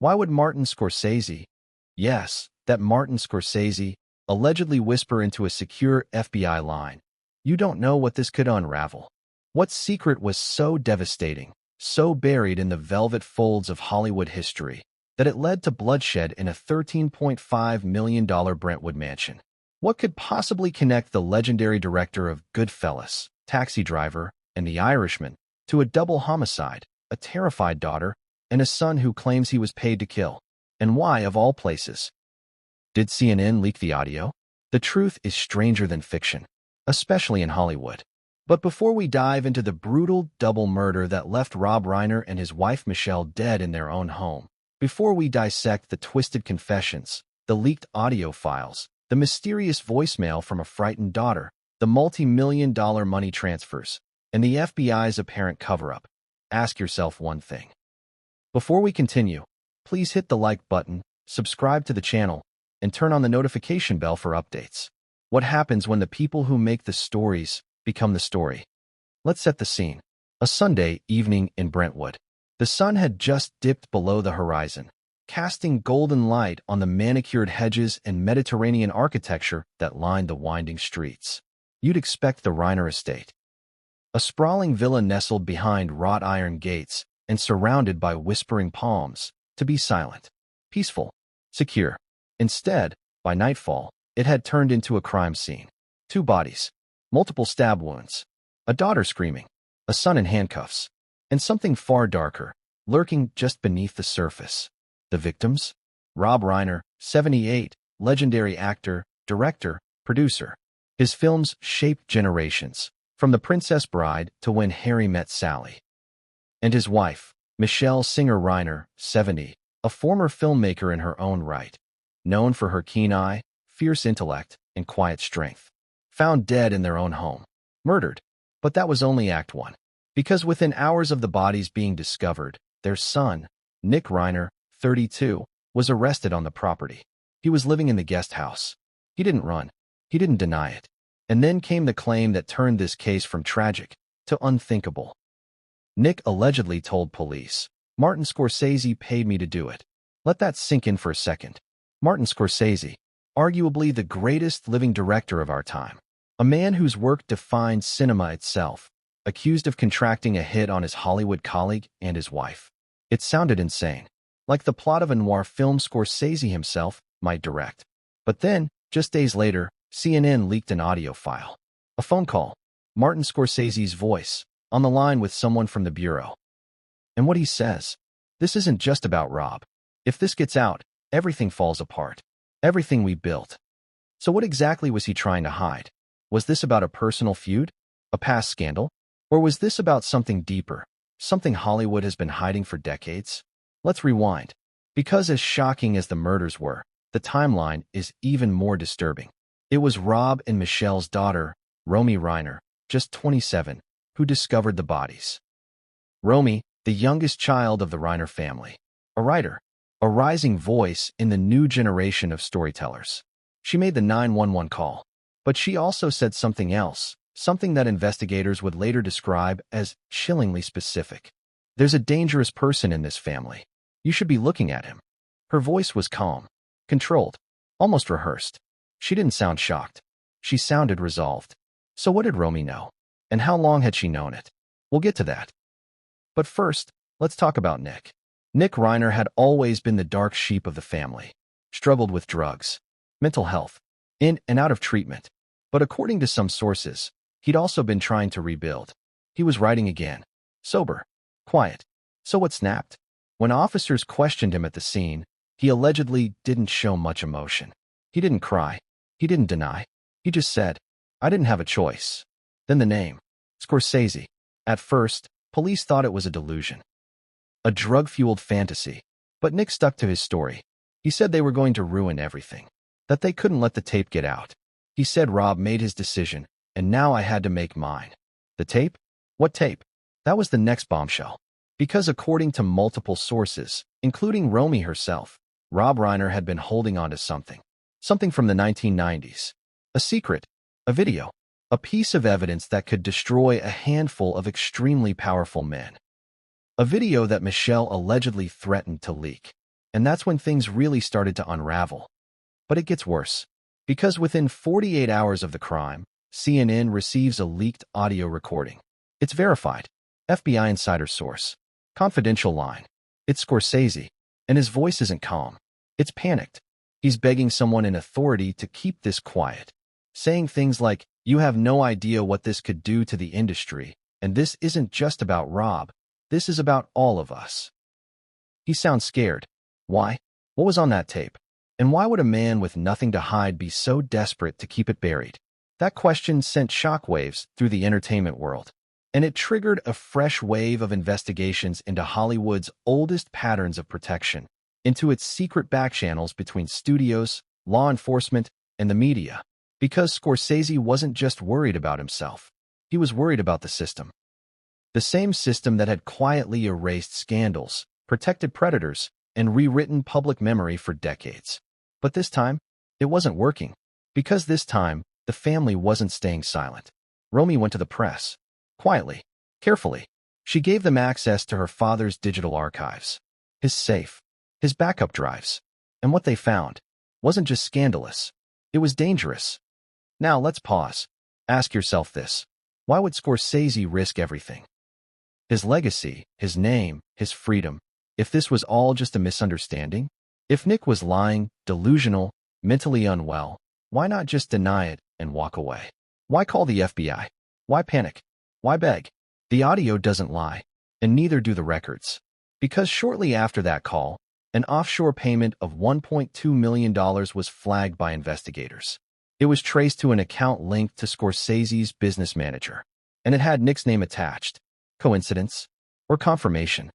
Why would Martin Scorsese, yes, that Martin Scorsese, allegedly whisper into a secure FBI line? You don't know what this could unravel. What secret was so devastating, so buried in the velvet folds of Hollywood history, that it led to bloodshed in a $13.5 million Brentwood mansion? What could possibly connect the legendary director of Goodfellas, Taxi Driver, and The Irishman to a double homicide, a terrified daughter, and a son who claims he was paid to kill? And why, of all places? Did CNN leak the audio? The truth is stranger than fiction, especially in Hollywood. But before we dive into the brutal double murder that left Rob Reiner and his wife Michelle dead in their own home, before we dissect the twisted confessions, the leaked audio files, the mysterious voicemail from a frightened daughter, the multi-million-dollar money transfers, and the FBI's apparent cover-up, ask yourself one thing. Before we continue, please hit the like button, subscribe to the channel, and turn on the notification bell for updates. What happens when the people who make the stories become the story? Let's set the scene. A Sunday evening in Brentwood. The sun had just dipped below the horizon, casting golden light on the manicured hedges and Mediterranean architecture that lined the winding streets. You'd expect the Reiner estate, a sprawling villa nestled behind wrought iron gates and surrounded by whispering palms, to be silent, peaceful, secure. Instead, by nightfall, it had turned into a crime scene. 2 bodies, multiple stab wounds, a daughter screaming, a son in handcuffs, and something far darker, lurking just beneath the surface. The victims? Rob Reiner, 78, legendary actor, director, producer. His films shaped generations, from The Princess Bride to When Harry Met Sally. And his wife, Michelle Singer Reiner, 70, a former filmmaker in her own right, known for her keen eye, fierce intellect, and quiet strength. Found dead in their own home. Murdered. But that was only Act 1. Because within hours of the bodies being discovered, their son, Nick Reiner, 32, was arrested on the property. He was living in the guest house. He didn't run. He didn't deny it. And then came the claim that turned this case from tragic to unthinkable. Nick allegedly told police, "Martin Scorsese paid me to do it." Let that sink in for a second. Martin Scorsese, arguably the greatest living director of our time, a man whose work defined cinema itself, accused of contracting a hit on his Hollywood colleague and his wife. It sounded insane, like the plot of a noir film Scorsese himself might direct. But then, just days later, CNN leaked an audio file. A phone call, Martin Scorsese's voice, on the line with someone from the bureau. And what he says, this isn't just about Rob. If this gets out, everything falls apart. Everything we built. So what exactly was he trying to hide? Was this about a personal feud? A past scandal? Or was this about something deeper? Something Hollywood has been hiding for decades? Let's rewind. Because as shocking as the murders were, the timeline is even more disturbing. It was Rob and Michelle's daughter, Romy Reiner, just 27, who discovered the bodies. Romy, the youngest child of the Reiner family. A writer. A rising voice in the new generation of storytellers. She made the 911 call. But she also said something else, something that investigators would later describe as chillingly specific. There's a dangerous person in this family. You should be looking at him. Her voice was calm, controlled, almost rehearsed. She didn't sound shocked. She sounded resolved. So what did Romy know? And how long had she known it? We'll get to that. But first, let's talk about Nick. Nick Reiner had always been the dark sheep of the family. Struggled with drugs, mental health, in and out of treatment. But according to some sources, he'd also been trying to rebuild. He was writing again. Sober. Quiet. So what snapped? When officers questioned him at the scene, he allegedly didn't show much emotion. He didn't cry. He didn't deny. He just said, "I didn't have a choice." Then the name. Scorsese. At first, police thought it was a delusion. A drug-fueled fantasy. But Nick stuck to his story. He said they were going to ruin everything. That they couldn't let the tape get out. He said Rob made his decision, and now I had to make mine. The tape? What tape? That was the next bombshell. Because according to multiple sources, including Romy herself, Rob Reiner had been holding on to something. Something from the 1990s. A secret. A video. A piece of evidence that could destroy a handful of extremely powerful men. A video that Michelle allegedly threatened to leak. And that's when things really started to unravel. But it gets worse. Because within 48 hours of the crime, CNN receives a leaked audio recording. It's verified. FBI insider source. Confidential line. It's Scorsese. And his voice isn't calm. It's panicked. He's begging someone in authority to keep this quiet. Saying things like, "You have no idea what this could do to the industry, and this isn't just about Rob. This is about all of us." He sounds scared. Why? What was on that tape? And why would a man with nothing to hide be so desperate to keep it buried? That question sent shockwaves through the entertainment world, and it triggered a fresh wave of investigations into Hollywood's oldest patterns of protection, into its secret backchannels between studios, law enforcement, and the media. Because Scorsese wasn't just worried about himself. He was worried about the system. The same system that had quietly erased scandals, protected predators, and rewritten public memory for decades. But this time, it wasn't working. Because this time, the family wasn't staying silent. Romy went to the press. Quietly, carefully. She gave them access to her father's digital archives. His safe. His backup drives. And what they found wasn't just scandalous. It was dangerous. Now let's pause. Ask yourself this. Why would Scorsese risk everything? His legacy, his name, his freedom. If this was all just a misunderstanding? If Nick was lying, delusional, mentally unwell, why not just deny it and walk away? Why call the FBI? Why panic? Why beg? The audio doesn't lie, and neither do the records. Because shortly after that call, an offshore payment of $1.2 million was flagged by investigators. It was traced to an account linked to Scorsese's business manager, and it had Nick's name attached. Coincidence? Or confirmation?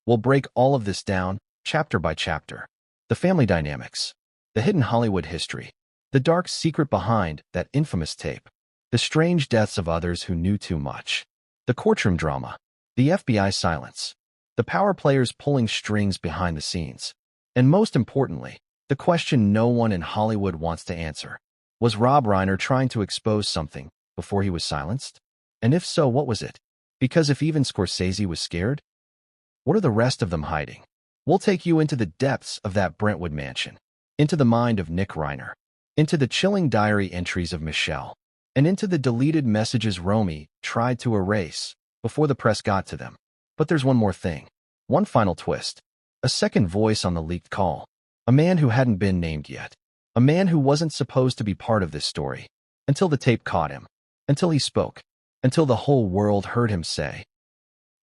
We'll break all of this down, chapter by chapter. The family dynamics, the hidden Hollywood history, the dark secret behind that infamous tape, the strange deaths of others who knew too much, the courtroom drama, the FBI silence, the power players pulling strings behind the scenes, and most importantly, the question no one in Hollywood wants to answer. Was Rob Reiner trying to expose something before he was silenced? And if so, what was it? Because if even Scorsese was scared, what are the rest of them hiding? We'll take you into the depths of that Brentwood mansion, into the mind of Nick Reiner, into the chilling diary entries of Michelle, and into the deleted messages Romy tried to erase before the press got to them. But there's one more thing. One final twist. A second voice on the leaked call. A man who hadn't been named yet. A man who wasn't supposed to be part of this story. Until the tape caught him. Until he spoke. Until the whole world heard him say,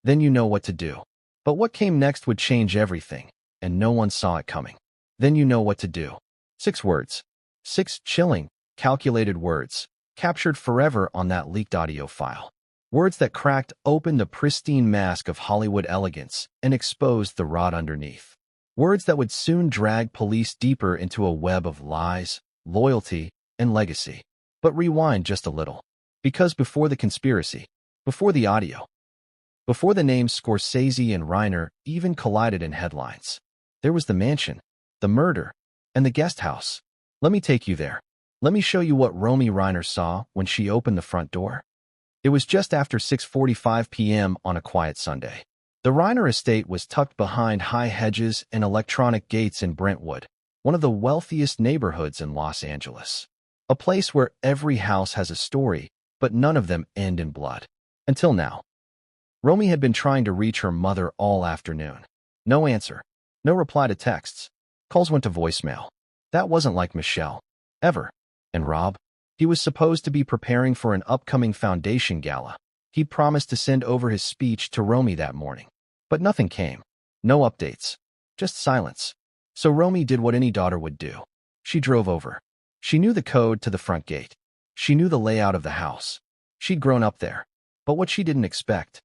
"Then you know what to do." But what came next would change everything, and no one saw it coming. Then you know what to do. 6 words. 6 chilling, calculated words, captured forever on that leaked audio file. Words that cracked open the pristine mask of Hollywood elegance and exposed the rot underneath. Words that would soon drag police deeper into a web of lies, loyalty, and legacy. But rewind just a little. Because before the conspiracy, before the audio, before the names Scorsese and Reiner even collided in headlines, there was the mansion, the murder, and the guest house. Let me take you there. Let me show you what Romy Reiner saw when she opened the front door. It was just after 6:45 p.m. on a quiet Sunday. The Reiner estate was tucked behind high hedges and electronic gates in Brentwood, one of the wealthiest neighborhoods in Los Angeles. A place where every house has a story, but none of them end in blood. Until now. Romy had been trying to reach her mother all afternoon. No answer. No reply to texts. Calls went to voicemail. That wasn't like Michelle. Ever. And Rob? He was supposed to be preparing for an upcoming foundation gala. He promised to send over his speech to Romy that morning. But nothing came. No updates. Just silence. So Romy did what any daughter would do. She drove over. She knew the code to the front gate. She knew the layout of the house. She'd grown up there. But what she didn't expect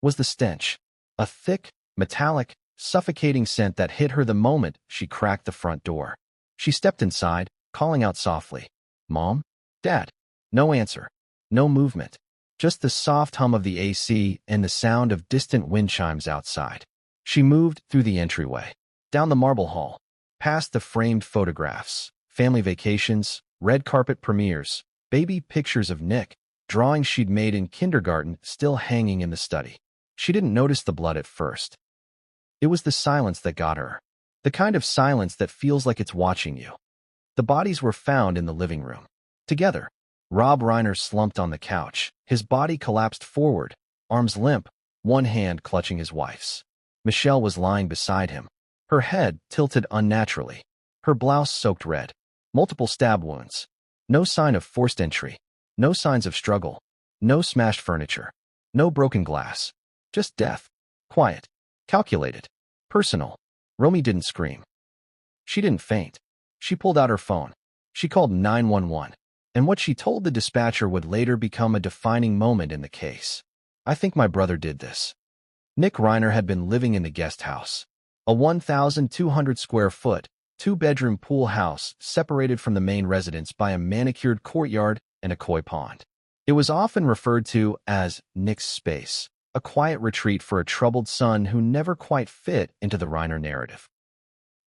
was the stench. A thick, metallic, suffocating scent that hit her the moment she cracked the front door. She stepped inside, calling out softly, "Mom? Dad?" No answer. No movement. Just the soft hum of the AC and the sound of distant wind chimes outside. She moved through the entryway, down the marble hall, past the framed photographs, family vacations, red carpet premieres, baby pictures of Nick, drawings she'd made in kindergarten still hanging in the study. She didn't notice the blood at first. It was the silence that got her. The kind of silence that feels like it's watching you. The bodies were found in the living room. Together. Rob Reiner slumped on the couch. His body collapsed forward, arms limp, one hand clutching his wife's. Michelle was lying beside him, her head tilted unnaturally, her blouse soaked red, multiple stab wounds. No sign of forced entry, no signs of struggle, no smashed furniture, no broken glass. Just death. Quiet. Calculated. Personal. Romy didn't scream. She didn't faint. She pulled out her phone. She called 911. And what she told the dispatcher would later become a defining moment in the case. I think my brother did this. Nick Reiner had been living in the guest house, a 1,200 square foot, two-bedroom pool house separated from the main residence by a manicured courtyard and a koi pond. It was often referred to as Nick's space, a quiet retreat for a troubled son who never quite fit into the Reiner narrative.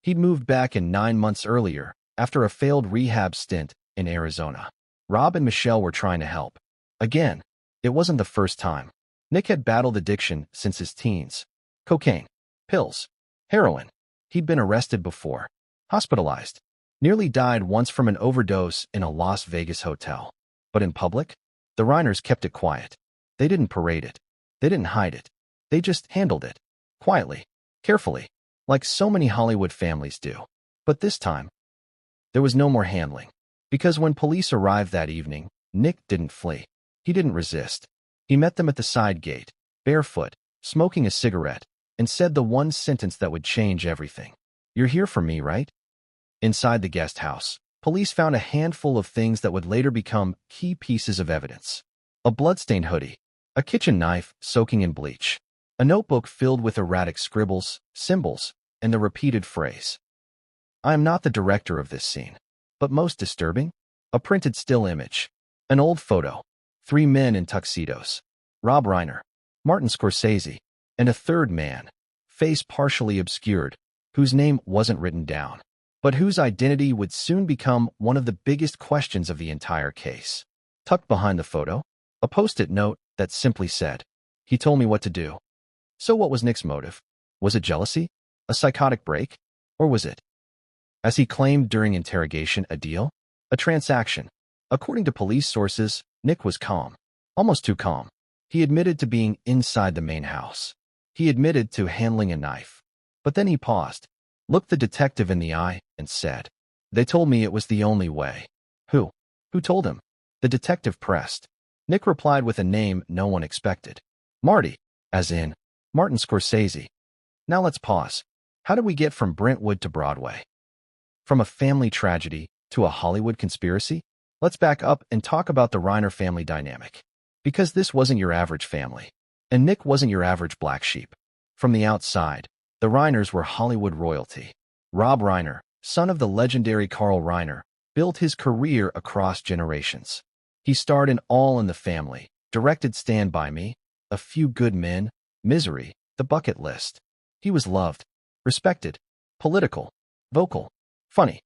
He'd moved back in 9 months earlier, after a failed rehab stint in Arizona. Rob and Michelle were trying to help. Again, it wasn't the first time. Nick had battled addiction since his teens. Cocaine, pills, heroin. He'd been arrested before, hospitalized, nearly died once from an overdose in a Las Vegas hotel. But in public, the Reiners kept it quiet. They didn't parade it. They didn't hide it. They just handled it. Quietly, carefully, like so many Hollywood families do. But this time, there was no more handling. Because when police arrived that evening, Nick didn't flee. He didn't resist. He met them at the side gate, barefoot, smoking a cigarette, and said the one sentence that would change everything. "You're here for me, right?" Inside the guest house, police found a handful of things that would later become key pieces of evidence. A bloodstained hoodie, a kitchen knife soaking in bleach, a notebook filled with erratic scribbles, symbols, and the repeated phrase, "I am not the director of this scene." But most disturbing, a printed still image, an old photo, 3 men in tuxedos, Rob Reiner, Martin Scorsese, and a third man, face partially obscured, whose name wasn't written down, but whose identity would soon become one of the biggest questions of the entire case. Tucked behind the photo, a post-it note that simply said, "He told me what to do." So what was Nick's motive? Was it jealousy? A psychotic break? Or was it, as he claimed during interrogation, a deal? A transaction? According to police sources, Nick was calm. Almost too calm. He admitted to being inside the main house. He admitted to handling a knife. But then he paused, looked the detective in the eye, and said, "They told me it was the only way." Who? Who told him? The detective pressed. Nick replied with a name no one expected. Marty, as in Martin Scorsese. Now let's pause. How did we get from Brentwood to Broadway? From a family tragedy to a Hollywood conspiracy? Let's back up and talk about the Reiner family dynamic. Because this wasn't your average family. And Nick wasn't your average black sheep. From the outside, the Reiners were Hollywood royalty. Rob Reiner, son of the legendary Carl Reiner, built his career across generations. He starred in All in the Family, directed Stand By Me, A Few Good Men, Misery, The Bucket List. He was loved, respected, political, vocal, funny.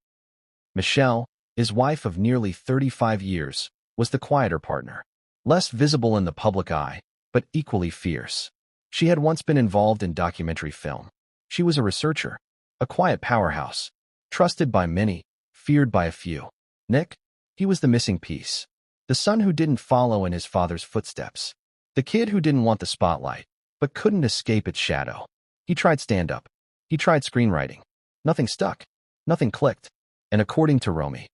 Michelle, his wife of nearly 35 years, was the quieter partner. Less visible in the public eye, but equally fierce. She had once been involved in documentary film. She was a researcher, a quiet powerhouse, trusted by many, feared by a few. Nick? He was the missing piece. The son who didn't follow in his father's footsteps. The kid who didn't want the spotlight, but couldn't escape its shadow. He tried stand-up. He tried screenwriting. Nothing stuck. Nothing clicked. And according to Romy,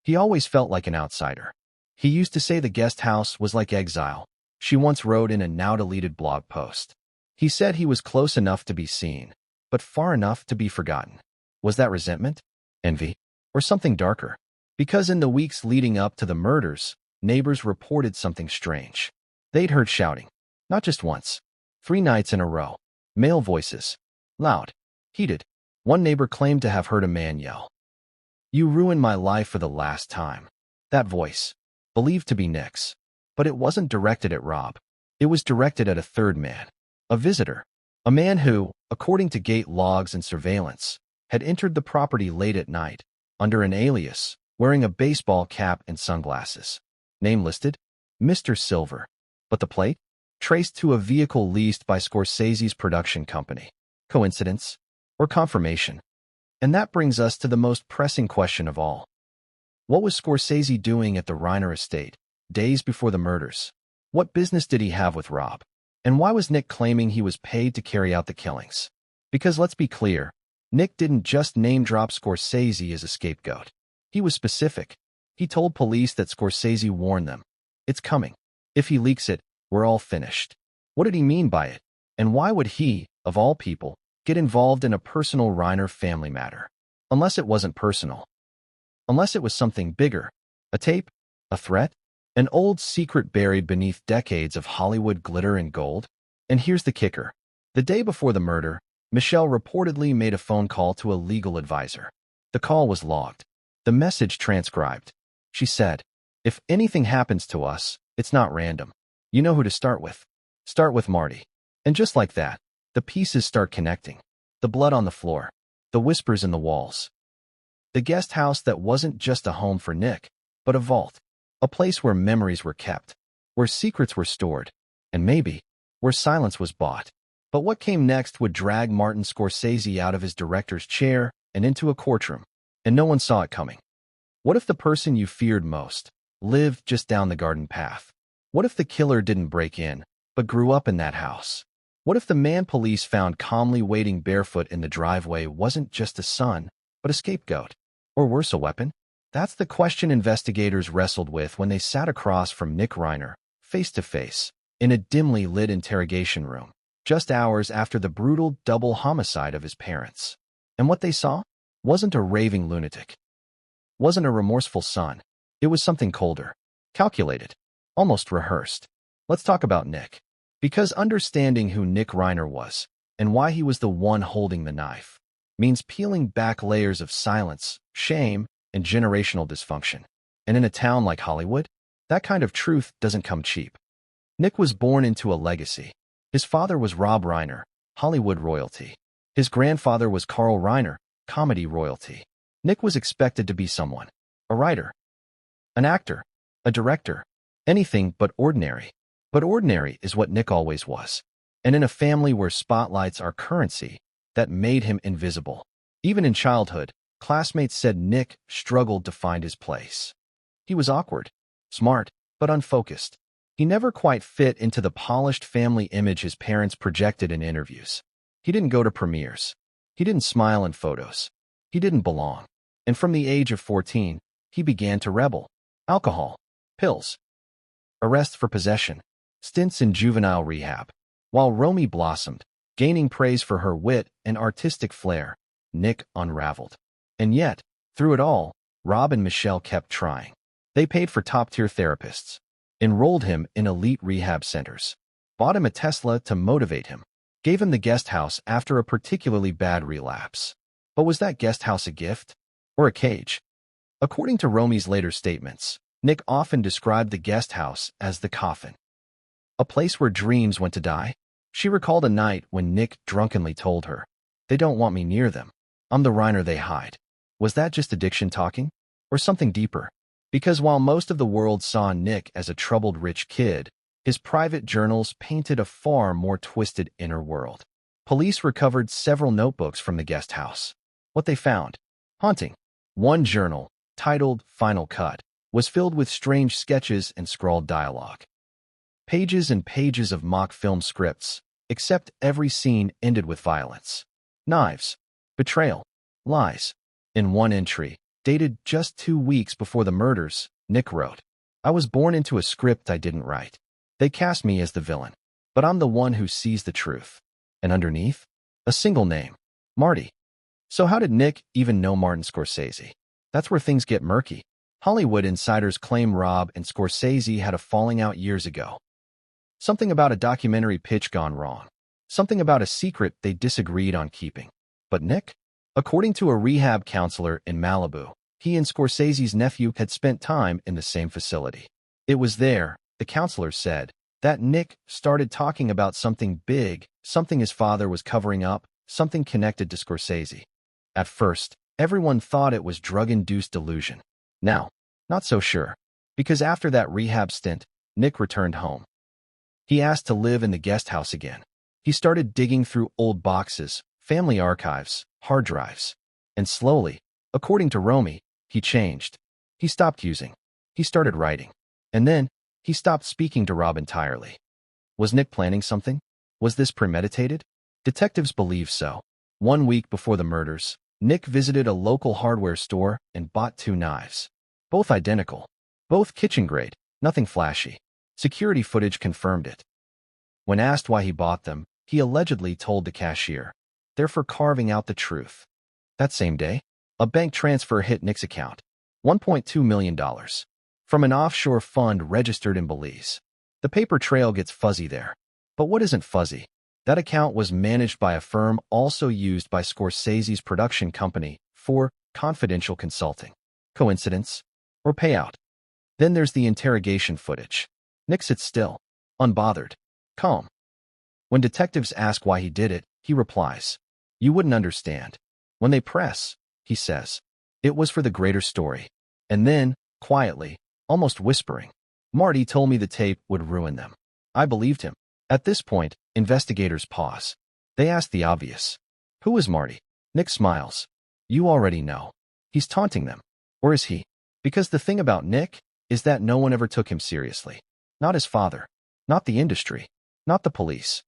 he always felt like an outsider. He used to say the guest house was like exile. She once wrote in a now-deleted blog post. He said he was close enough to be seen, but far enough to be forgotten. Was that resentment? Envy? Or something darker? Because in the weeks leading up to the murders, neighbors reported something strange. They'd heard shouting. Not just once. 3 nights in a row. Male voices. Loud. Heated. One neighbor claimed to have heard a man yell, "You ruined my life for the last time." That voice, believed to be Nick's. But it wasn't directed at Rob. It was directed at a third man. A visitor. A man who, according to gate logs and surveillance, had entered the property late at night, under an alias, wearing a baseball cap and sunglasses. Name listed? Mr. Silver. But the plate? Traced to a vehicle leased by Scorsese's production company. Coincidence? Or confirmation? And that brings us to the most pressing question of all. What was Scorsese doing at the Reiner estate, days before the murders? What business did he have with Rob? And why was Nick claiming he was paid to carry out the killings? Because let's be clear, Nick didn't just name-drop Scorsese as a scapegoat. He was specific. He told police that Scorsese warned them. It's coming. If he leaks it, we're all finished. What did he mean by it? And why would he, of all people, get involved in a personal Reiner family matter? Unless it wasn't personal. Unless it was something bigger. A tape? A threat? An old secret buried beneath decades of Hollywood glitter and gold? And here's the kicker. The day before the murder, Michelle reportedly made a phone call to a legal advisor. The call was logged. The message transcribed. She said, "If anything happens to us, it's not random. You know who to start with. Start with Marty." And just like that, the pieces start connecting. The blood on the floor. The whispers in the walls. The guest house that wasn't just a home for Nick, but a vault. A place where memories were kept, where secrets were stored, and maybe, where silence was bought. But what came next would drag Martin Scorsese out of his director's chair and into a courtroom, and no one saw it coming. What if the person you feared most lived just down the garden path? What if the killer didn't break in, but grew up in that house? What if the man police found calmly waiting barefoot in the driveway wasn't just a son, but a scapegoat? Or worse, a weapon? That's the question investigators wrestled with when they sat across from Nick Reiner, face to face, in a dimly lit interrogation room, just hours after the brutal double homicide of his parents. And what they saw wasn't a raving lunatic. Wasn't a remorseful son. It was something colder, calculated, almost rehearsed. Let's talk about Nick. Because understanding who Nick Reiner was, and why he was the one holding the knife, means peeling back layers of silence, shame, and generational dysfunction. And in a town like Hollywood, that kind of truth doesn't come cheap. Nick was born into a legacy. His father was Rob Reiner, Hollywood royalty. His grandfather was Carl Reiner, comedy royalty. Nick was expected to be someone. A writer. An actor. A director. Anything but ordinary. But ordinary is what Nick always was. And in a family where spotlights are currency, that made him invisible. Even in childhood, classmates said Nick struggled to find his place. He was awkward, smart, but unfocused. He never quite fit into the polished family image his parents projected in interviews. He didn't go to premieres. He didn't smile in photos. He didn't belong. And from the age of 14, he began to rebel. Alcohol, pills, arrests for possession, stints in juvenile rehab. While Romy blossomed, gaining praise for her wit and artistic flair, Nick unraveled. And yet, through it all, Rob and Michelle kept trying. They paid for top-tier therapists, enrolled him in elite rehab centers, bought him a Tesla to motivate him, gave him the guest house after a particularly bad relapse. But was that guest house a gift? Or a cage? According to Romy's later statements, Nick often described the guest house as the coffin. A place where dreams went to die? She recalled a night when Nick drunkenly told her, "They don't want me near them. I'm the Reiner they hide." Was that just addiction talking? Or something deeper? Because while most of the world saw Nick as a troubled rich kid, his private journals painted a far more twisted inner world. Police recovered several notebooks from the guest house. What they found? Haunting. One journal, titled Final Cut, was filled with strange sketches and scrawled dialogue. Pages and pages of mock film scripts, except every scene ended with violence. Knives. Betrayal. Lies. In one entry, dated just 2 weeks before the murders, Nick wrote, "I was born into a script I didn't write. They cast me as the villain, but I'm the one who sees the truth." And underneath, a single name, Marty. So how did Nick even know Martin Scorsese? That's where things get murky. Hollywood insiders claim Rob and Scorsese had a falling out years ago. Something about a documentary pitch gone wrong. Something about a secret they disagreed on keeping. But Nick? According to a rehab counselor in Malibu, he and Scorsese's nephew had spent time in the same facility. It was there, the counselor said, that Nick started talking about something big, something his father was covering up, something connected to Scorsese. At first, everyone thought it was drug-induced delusion. Now, not so sure, because after that rehab stint, Nick returned home. He asked to live in the guest house again. He started digging through old boxes, family archives, hard drives. And slowly, according to Romy, he changed. He stopped using. He started writing. And then, he stopped speaking to Rob entirely. Was Nick planning something? Was this premeditated? Detectives believe so. 1 week before the murders, Nick visited a local hardware store and bought 2 knives. Both identical. Both kitchen grade, nothing flashy. Security footage confirmed it. When asked why he bought them, he allegedly told the cashier, "They're for carving out the truth." That same day, a bank transfer hit Nick's account, $1.2 million, from an offshore fund registered in Belize. The paper trail gets fuzzy there. But what isn't fuzzy? That account was managed by a firm also used by Scorsese's production company for confidential consulting. Coincidence? Or payout? Then there's the interrogation footage. Nick sits still, unbothered, calm. When detectives ask why he did it, he replies, "You wouldn't understand." When they press, he says, "It was for the greater story." And then, quietly, almost whispering, "Marty told me the tape would ruin them." I believed him. At this point, investigators pause. They ask the obvious. Who is Marty? Nick smiles. You already know. He's taunting them. Or is he? Because the thing about Nick is that no one ever took him seriously. Not his father. Not the industry. Not the police.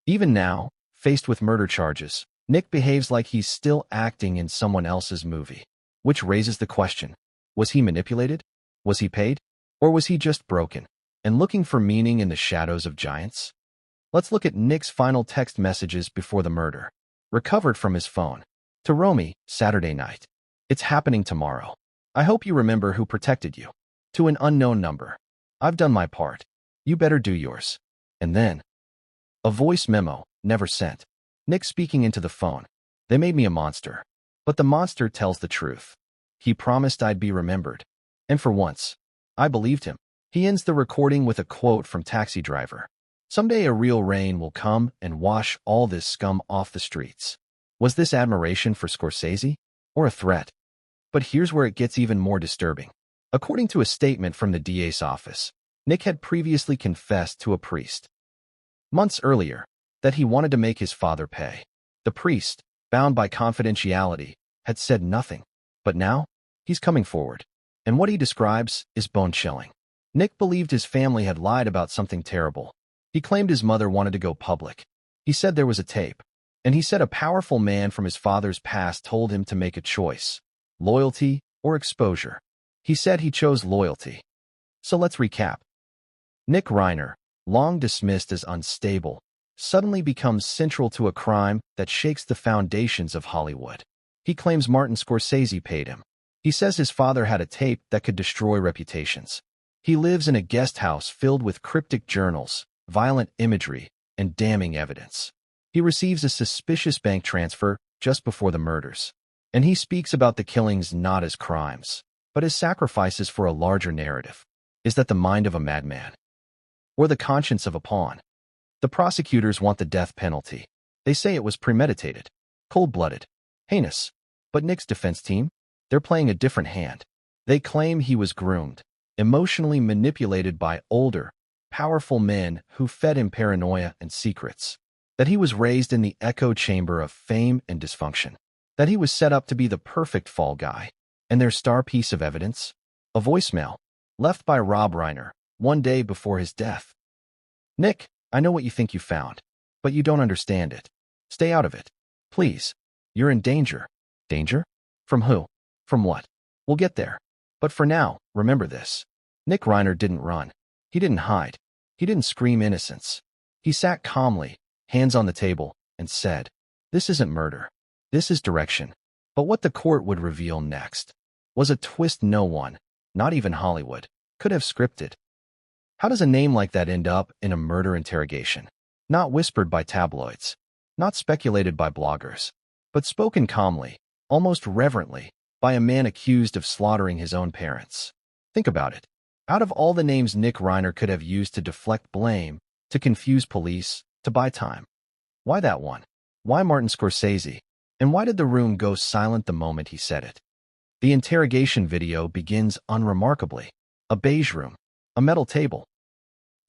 Even now, faced with murder charges, Nick behaves like he's still acting in someone else's movie. Which raises the question, was he manipulated? Was he paid? Or was he just broken and looking for meaning in the shadows of giants? Let's look at Nick's final text messages before the murder. Recovered from his phone. To Romy, Saturday night. It's happening tomorrow. I hope you remember who protected you. To an unknown number. I've done my part. You better do yours. And then, a voice memo, never sent. Nick speaking into the phone. They made me a monster. But the monster tells the truth. He promised I'd be remembered. And for once, I believed him. He ends the recording with a quote from Taxi Driver. Someday a real rain will come and wash all this scum off the streets. Was this admiration for Scorsese? Or a threat? But here's where it gets even more disturbing. According to a statement from the DA's office, Nick had previously confessed to a priest, months earlier, that he wanted to make his father pay. The priest, bound by confidentiality, had said nothing. But now, he's coming forward. And what he describes is bone-chilling. Nick believed his family had lied about something terrible. He claimed his mother wanted to go public. He said there was a tape. And he said a powerful man from his father's past told him to make a choice. Loyalty or exposure. He said he chose loyalty. So let's recap. Nick Reiner, long dismissed as unstable, suddenly becomes central to a crime that shakes the foundations of Hollywood. He claims Martin Scorsese paid him. He says his father had a tape that could destroy reputations. He lives in a guest house filled with cryptic journals, violent imagery, and damning evidence. He receives a suspicious bank transfer just before the murders. And he speaks about the killings not as crimes, but as sacrifices for a larger narrative. Is that the mind of a madman? Or the conscience of a pawn? The prosecutors want the death penalty. They say it was premeditated, cold-blooded, heinous. But Nick's defense team? They're playing a different hand. They claim he was groomed, emotionally manipulated by older, powerful men who fed him paranoia and secrets. That he was raised in the echo chamber of fame and dysfunction. That he was set up to be the perfect fall guy. And their star piece of evidence? A voicemail, left by Rob Reiner, one day before his death. Nick, I know what you think you found, but you don't understand it. Stay out of it. Please. You're in danger. Danger? From who? From what? We'll get there. But for now, remember this. Nick Reiner didn't run. He didn't hide. He didn't scream innocence. He sat calmly, hands on the table, and said, "This isn't murder. This is direction." But what the court would reveal next was a twist no one, not even Hollywood, could have scripted. How does a name like that end up in a murder interrogation? Not whispered by tabloids, not speculated by bloggers, but spoken calmly, almost reverently, by a man accused of slaughtering his own parents. Think about it. Out of all the names Nick Reiner could have used to deflect blame, to confuse police, to buy time, why that one? Why Martin Scorsese? And why did the room go silent the moment he said it? The interrogation video begins unremarkably. A beige room, a metal table.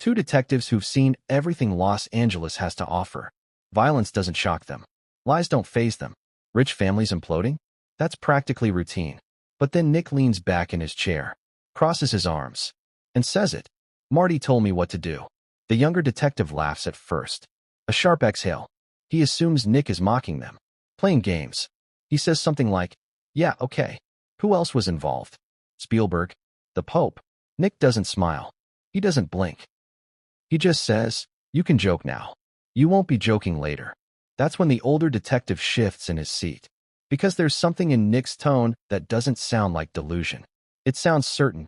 Two detectives who've seen everything Los Angeles has to offer. Violence doesn't shock them. Lies don't faze them. Rich families imploding? That's practically routine. But then Nick leans back in his chair, crosses his arms, and says it. Marty told me what to do. The younger detective laughs at first. A sharp exhale. He assumes Nick is mocking them, playing games. He says something like, "Yeah, okay. Who else was involved? Spielberg? The Pope?" Nick doesn't smile. He doesn't blink. He just says, "You can joke now. You won't be joking later." That's when the older detective shifts in his seat. Because there's something in Nick's tone that doesn't sound like delusion. It sounds certain.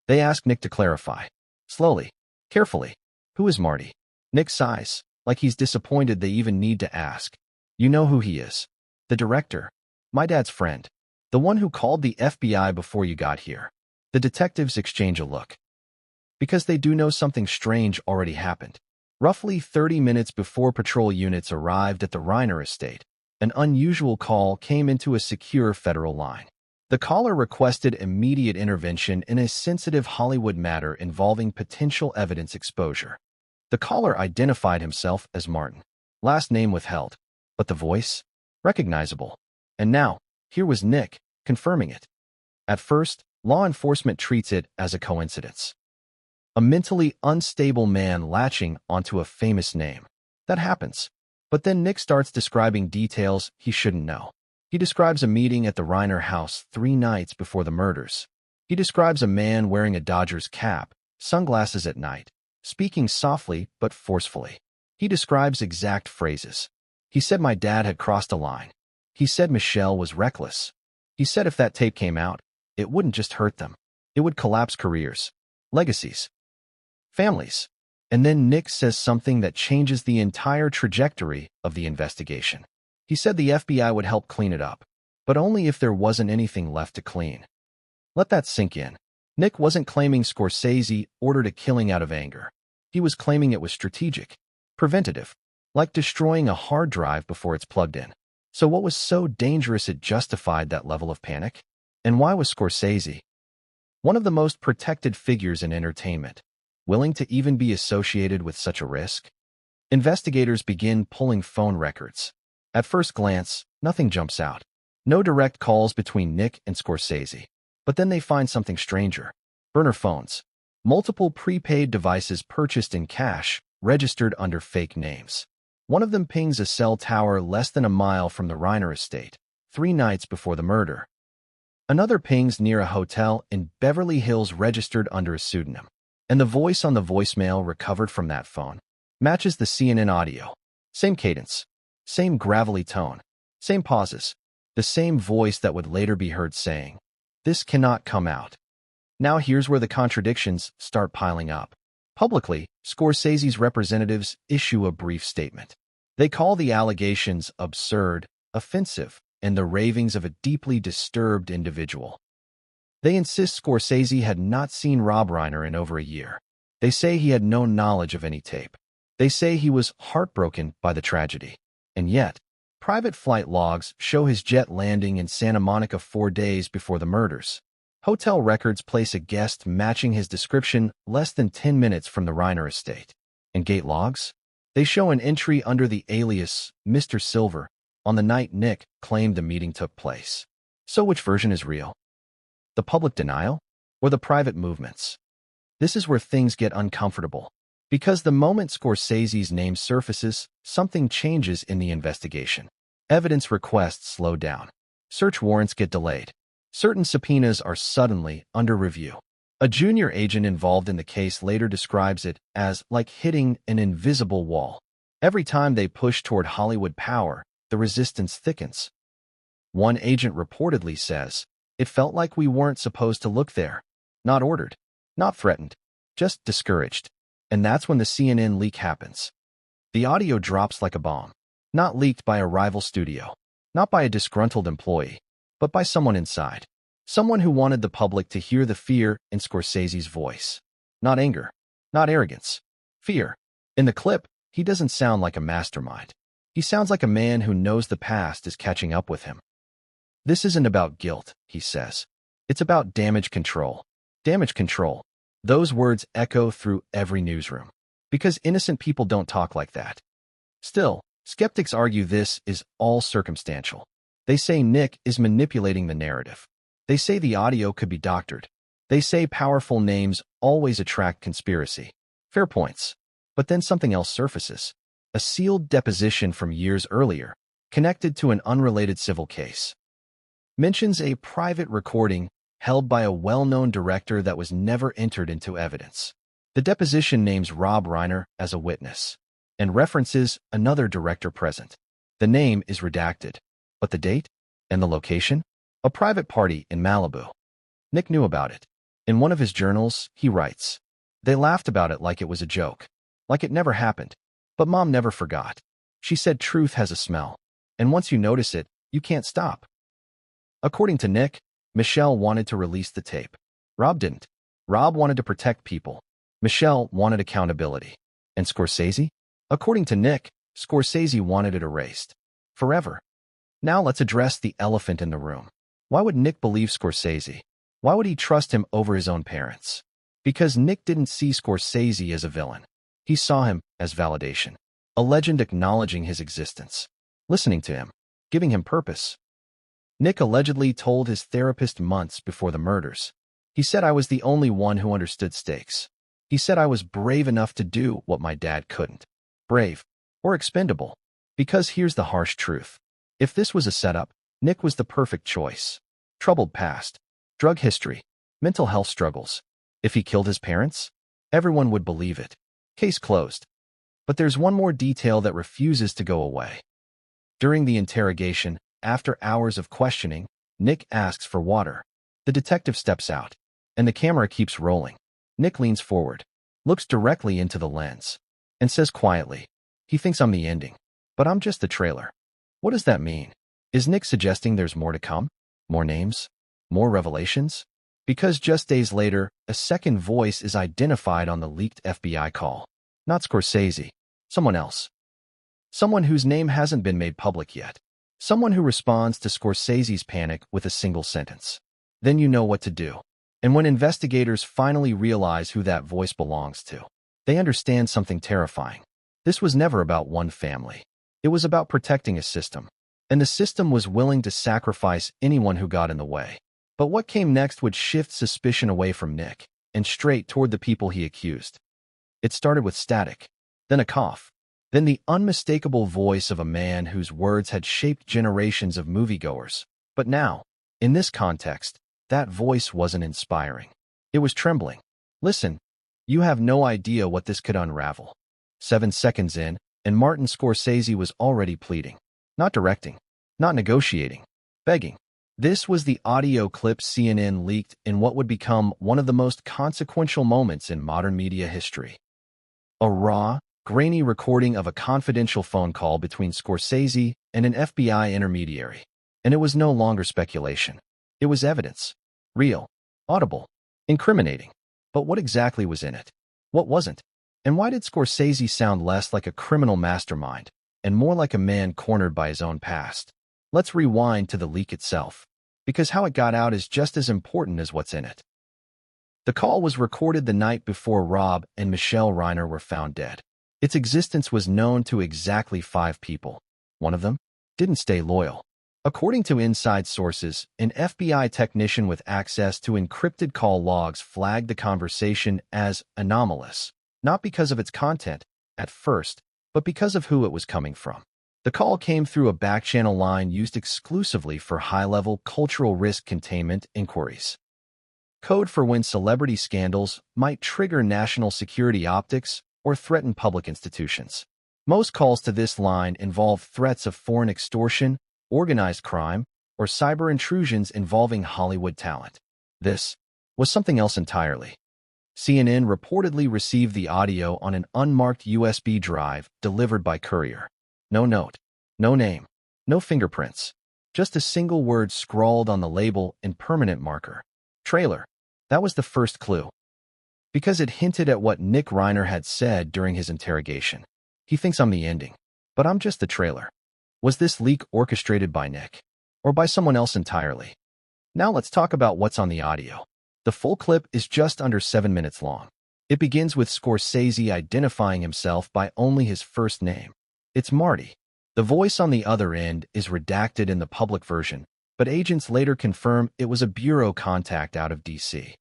They ask Nick to clarify. Slowly, carefully. Who is Marty? Nick sighs, like he's disappointed they even need to ask. "You know who he is. The director. My dad's friend. The one who called the FBI before you got here." The detectives exchange a look. Because they do know something strange already happened. Roughly 30 minutes before patrol units arrived at the Reiner estate, an unusual call came into a secure federal line. The caller requested immediate intervention in a sensitive Hollywood matter involving potential evidence exposure. The caller identified himself as Martin. Last name withheld. But the voice? Recognizable. And now, here was Nick, confirming it. At first, law enforcement treats it as a coincidence. A mentally unstable man latching onto a famous name. That happens. But then Nick starts describing details he shouldn't know. He describes a meeting at the Reiner house 3 nights before the murders. He describes a man wearing a Dodgers cap, sunglasses at night, speaking softly but forcefully. He describes exact phrases. He said my dad had crossed a line. He said Michelle was reckless. He said if that tape came out, it wouldn't just hurt them. It would collapse careers, legacies, families. And then Nick says something that changes the entire trajectory of the investigation. He said the FBI would help clean it up, but only if there wasn't anything left to clean. Let that sink in. Nick wasn't claiming Scorsese ordered a killing out of anger. He was claiming it was strategic, preventative, like destroying a hard drive before it's plugged in. So what was so dangerous it justified that level of panic? And why was Scorsese, one of the most protected figures in entertainment, willing to even be associated with such a risk? Investigators begin pulling phone records. At first glance, nothing jumps out. No direct calls between Nick and Scorsese. But then they find something stranger. Burner phones. Multiple prepaid devices purchased in cash, registered under fake names. One of them pings a cell tower less than a mile from the Reiner estate, 3 nights before the murder. Another pings near a hotel in Beverly Hills registered under a pseudonym. And the voice on the voicemail recovered from that phone matches the CNN audio. Same cadence. Same gravelly tone, same pauses, the same voice that would later be heard saying, "This cannot come out." Now here's where the contradictions start piling up. Publicly, Scorsese's representatives issue a brief statement. They call the allegations absurd, offensive, and the ravings of a deeply disturbed individual. They insist Scorsese had not seen Rob Reiner in over a year. They say he had no knowledge of any tape. They say he was heartbroken by the tragedy. And yet, private flight logs show his jet landing in Santa Monica 4 days before the murders. Hotel records place a guest matching his description less than 10 minutes from the Reiner estate. And gate logs? They show an entry under the alias Mr. Silver on the night Nick claimed the meeting took place. So which version is real? The public denial? Or the private movements? This is where things get uncomfortable. Because the moment Scorsese's name surfaces, something changes in the investigation. Evidence requests slow down. Search warrants get delayed. Certain subpoenas are suddenly under review. A junior agent involved in the case later describes it as like hitting an invisible wall. Every time they push toward Hollywood power, the resistance thickens. One agent reportedly says, "It felt like we weren't supposed to look there. Not ordered. Not threatened. Just discouraged." And that's when the CNN leak happens. The audio drops like a bomb. Not leaked by a rival studio. Not by a disgruntled employee. But by someone inside. Someone who wanted the public to hear the fear in Scorsese's voice. Not anger. Not arrogance. Fear. In the clip, he doesn't sound like a mastermind. He sounds like a man who knows the past is catching up with him. "This isn't about guilt," he says. "It's about damage control." Damage control. Those words echo through every newsroom. Because innocent people don't talk like that. Still, skeptics argue this is all circumstantial. They say Nick is manipulating the narrative. They say the audio could be doctored. They say powerful names always attract conspiracy. Fair points. But then something else surfaces. A sealed deposition from years earlier, connected to an unrelated civil case. Mentions a private recording held by a well-known director that was never entered into evidence. The deposition names Rob Reiner as a witness and references another director present. The name is redacted, but the date and the location? A private party in Malibu. Nick knew about it. In one of his journals, he writes, "They laughed about it like it was a joke, like it never happened. But Mom never forgot. She said truth has a smell, and once you notice it, you can't stop." According to Nick, Michelle wanted to release the tape. Rob didn't. Rob wanted to protect people. Michelle wanted accountability. And Scorsese? According to Nick, Scorsese wanted it erased. Forever. Now let's address the elephant in the room. Why would Nick believe Scorsese? Why would he trust him over his own parents? Because Nick didn't see Scorsese as a villain. He saw him as validation. A legend acknowledging his existence. Listening to him. Giving him purpose. Nick allegedly told his therapist months before the murders. He said, "I was the only one who understood stakes." He said, "I was brave enough to do what my dad couldn't." Brave. Or expendable. Because here's the harsh truth. If this was a setup, Nick was the perfect choice. Troubled past. Drug history. Mental health struggles. If he killed his parents, everyone would believe it. Case closed. But there's one more detail that refuses to go away. During the interrogation, after hours of questioning, Nick asks for water. The detective steps out, and the camera keeps rolling. Nick leans forward, looks directly into the lens, and says quietly, "He thinks I'm the ending, but I'm just the trailer." What does that mean? Is Nick suggesting there's more to come? More names? More revelations? Because just days later, a second voice is identified on the leaked FBI call. Not Scorsese. Someone else. Someone whose name hasn't been made public yet. Someone who responds to Scorsese's panic with a single sentence. Then you know what to do. And when investigators finally realize who that voice belongs to, they understand something terrifying. This was never about one family. It was about protecting a system. And the system was willing to sacrifice anyone who got in the way. But what came next would shift suspicion away from Nick and straight toward the people he accused. It started with static, then a cough, then the unmistakable voice of a man whose words had shaped generations of moviegoers. But now, in this context, that voice wasn't inspiring. It was trembling. "Listen, you have no idea what this could unravel." 7 seconds in, and Martin Scorsese was already pleading. Not directing. Not negotiating. Begging. This was the audio clip CNN leaked in what would become one of the most consequential moments in modern media history. A raw, grainy recording of a confidential phone call between Scorsese and an FBI intermediary. And it was no longer speculation. It was evidence. Real. Audible. Incriminating. But what exactly was in it? What wasn't? And why did Scorsese sound less like a criminal mastermind and more like a man cornered by his own past? Let's rewind to the leak itself, because how it got out is just as important as what's in it. The call was recorded the night before Rob and Michelle Reiner were found dead. Its existence was known to exactly 5 people. One of them didn't stay loyal. According to inside sources, an FBI technician with access to encrypted call logs flagged the conversation as anomalous, not because of its content at first, but because of who it was coming from. The call came through a back-channel line used exclusively for high-level cultural risk containment inquiries. Code for when celebrity scandals might trigger national security optics or threaten public institutions. Most calls to this line involve threats of foreign extortion, organized crime, or cyber intrusions involving Hollywood talent. This was something else entirely. CNN reportedly received the audio on an unmarked USB drive delivered by courier. No note, no name, no fingerprints, just a single word scrawled on the label in permanent marker. Trailer. That was the first clue. Because it hinted at what Nick Reiner had said during his interrogation. "He thinks I'm the ending, but I'm just the trailer." Was this leak orchestrated by Nick? Or by someone else entirely? Now let's talk about what's on the audio. The full clip is just under 7 minutes long. It begins with Scorsese identifying himself by only his first name. It's Marty. The voice on the other end is redacted in the public version, but agents later confirm it was a bureau contact out of D.C.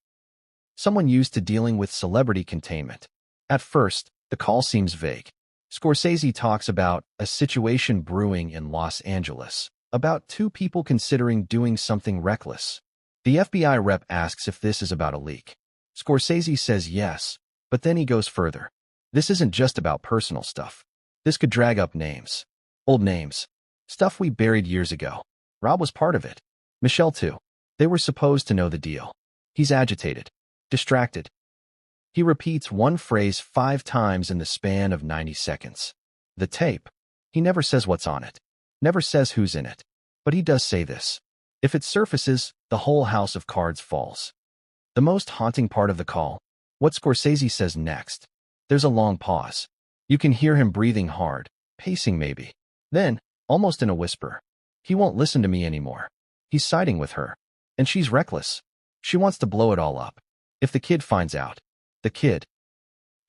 Someone used to dealing with celebrity containment. At first, the call seems vague. Scorsese talks about a situation brewing in Los Angeles, about two people considering doing something reckless. The FBI rep asks if this is about a leak. Scorsese says yes, but then he goes further. This isn't just about personal stuff. This could drag up names. Old names. Stuff we buried years ago. Rob was part of it. Michelle too. They were supposed to know the deal. He's agitated. Distracted. He repeats one phrase 5 times in the span of 90 seconds. The tape. He never says what's on it. Never says who's in it. But he does say this. If it surfaces, the whole house of cards falls. The most haunting part of the call, what Scorsese says next. There's a long pause. You can hear him breathing hard, pacing maybe. Then, almost in a whisper, he won't listen to me anymore. He's siding with her. And she's reckless. She wants to blow it all up. If the kid finds out. The kid.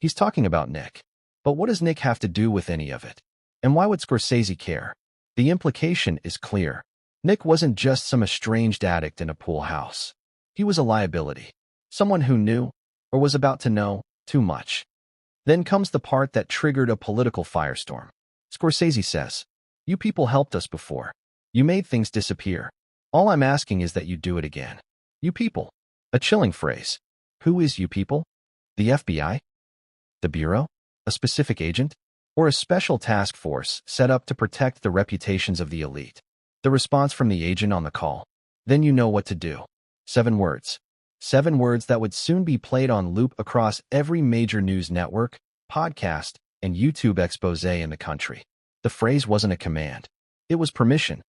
He's talking about Nick. But what does Nick have to do with any of it? And why would Scorsese care? The implication is clear. Nick wasn't just some estranged addict in a pool house. He was a liability. Someone who knew, or was about to know, too much. Then comes the part that triggered a political firestorm. Scorsese says, "You people helped us before. You made things disappear. All I'm asking is that you do it again." You people. A chilling phrase. Who is you people? The FBI? The Bureau? A specific agent? Or a special task force set up to protect the reputations of the elite? The response from the agent on the call. Then you know what to do. 7 words. 7 words that would soon be played on loop across every major news network, podcast, and YouTube expose in the country. The phrase wasn't a command. It was permission.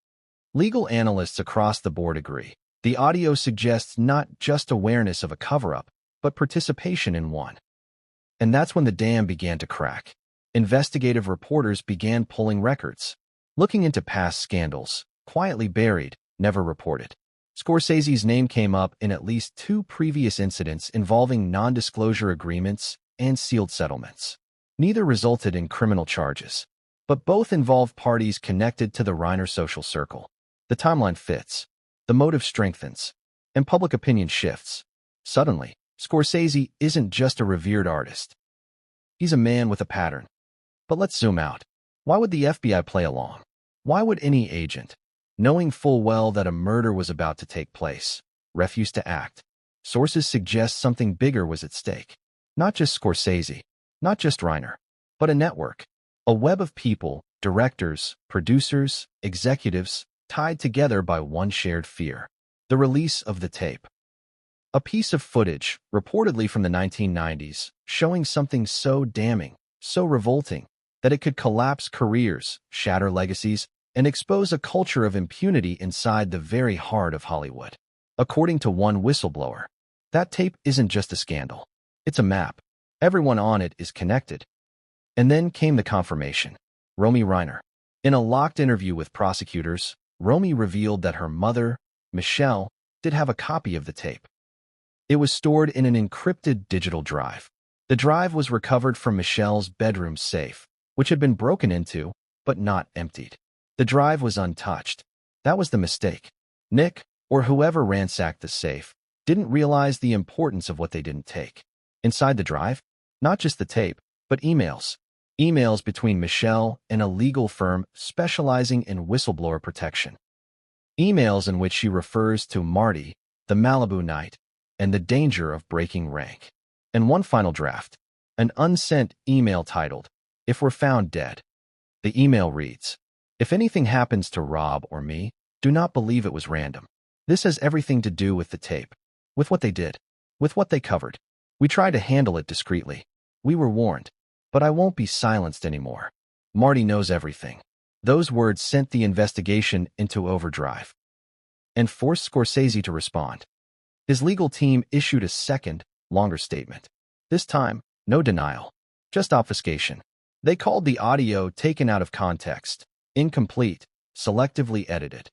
Legal analysts across the board agree. The audio suggests not just awareness of a cover-up, but participation in one. And that's when the dam began to crack. Investigative reporters began pulling records, looking into past scandals, quietly buried, never reported. Scorsese's name came up in at least 2 previous incidents involving non-disclosure agreements and sealed settlements. Neither resulted in criminal charges, but both involved parties connected to the Reiner social circle. The timeline fits, the motive strengthens, and public opinion shifts. Suddenly, Scorsese isn't just a revered artist. He's a man with a pattern. But let's zoom out. Why would the FBI play along? Why would any agent, knowing full well that a murder was about to take place, refuse to act? Sources suggest something bigger was at stake. Not just Scorsese, not just Reiner, but a network. A web of people, directors, producers, executives, tied together by one shared fear. The release of the tape. A piece of footage, reportedly from the 1990s, showing something so damning, so revolting, that it could collapse careers, shatter legacies, and expose a culture of impunity inside the very heart of Hollywood. According to one whistleblower, that tape isn't just a scandal. It's a map. Everyone on it is connected. And then came the confirmation. Rob Reiner. In a locked interview with prosecutors, Romy revealed that her mother, Michelle, did have a copy of the tape. It was stored in an encrypted digital drive. The drive was recovered from Michelle's bedroom safe, which had been broken into, but not emptied. The drive was untouched. That was the mistake. Nick, or whoever ransacked the safe, didn't realize the importance of what they didn't take. Inside the drive, not just the tape, but emails. Emails between Michelle and a legal firm specializing in whistleblower protection. Emails in which she refers to Marty, the Malibu Night, and the danger of breaking rank. And one final draft, an unsent email titled, "If We're Found Dead." The email reads, "If anything happens to Rob or me, do not believe it was random. This has everything to do with the tape, with what they did, with what they covered. We tried to handle it discreetly. We were warned, but I won't be silenced anymore. Marty knows everything." Those words sent the investigation into overdrive and forced Scorsese to respond. His legal team issued a second, longer statement. This time, no denial, just obfuscation. They called the audio taken out of context, incomplete, selectively edited.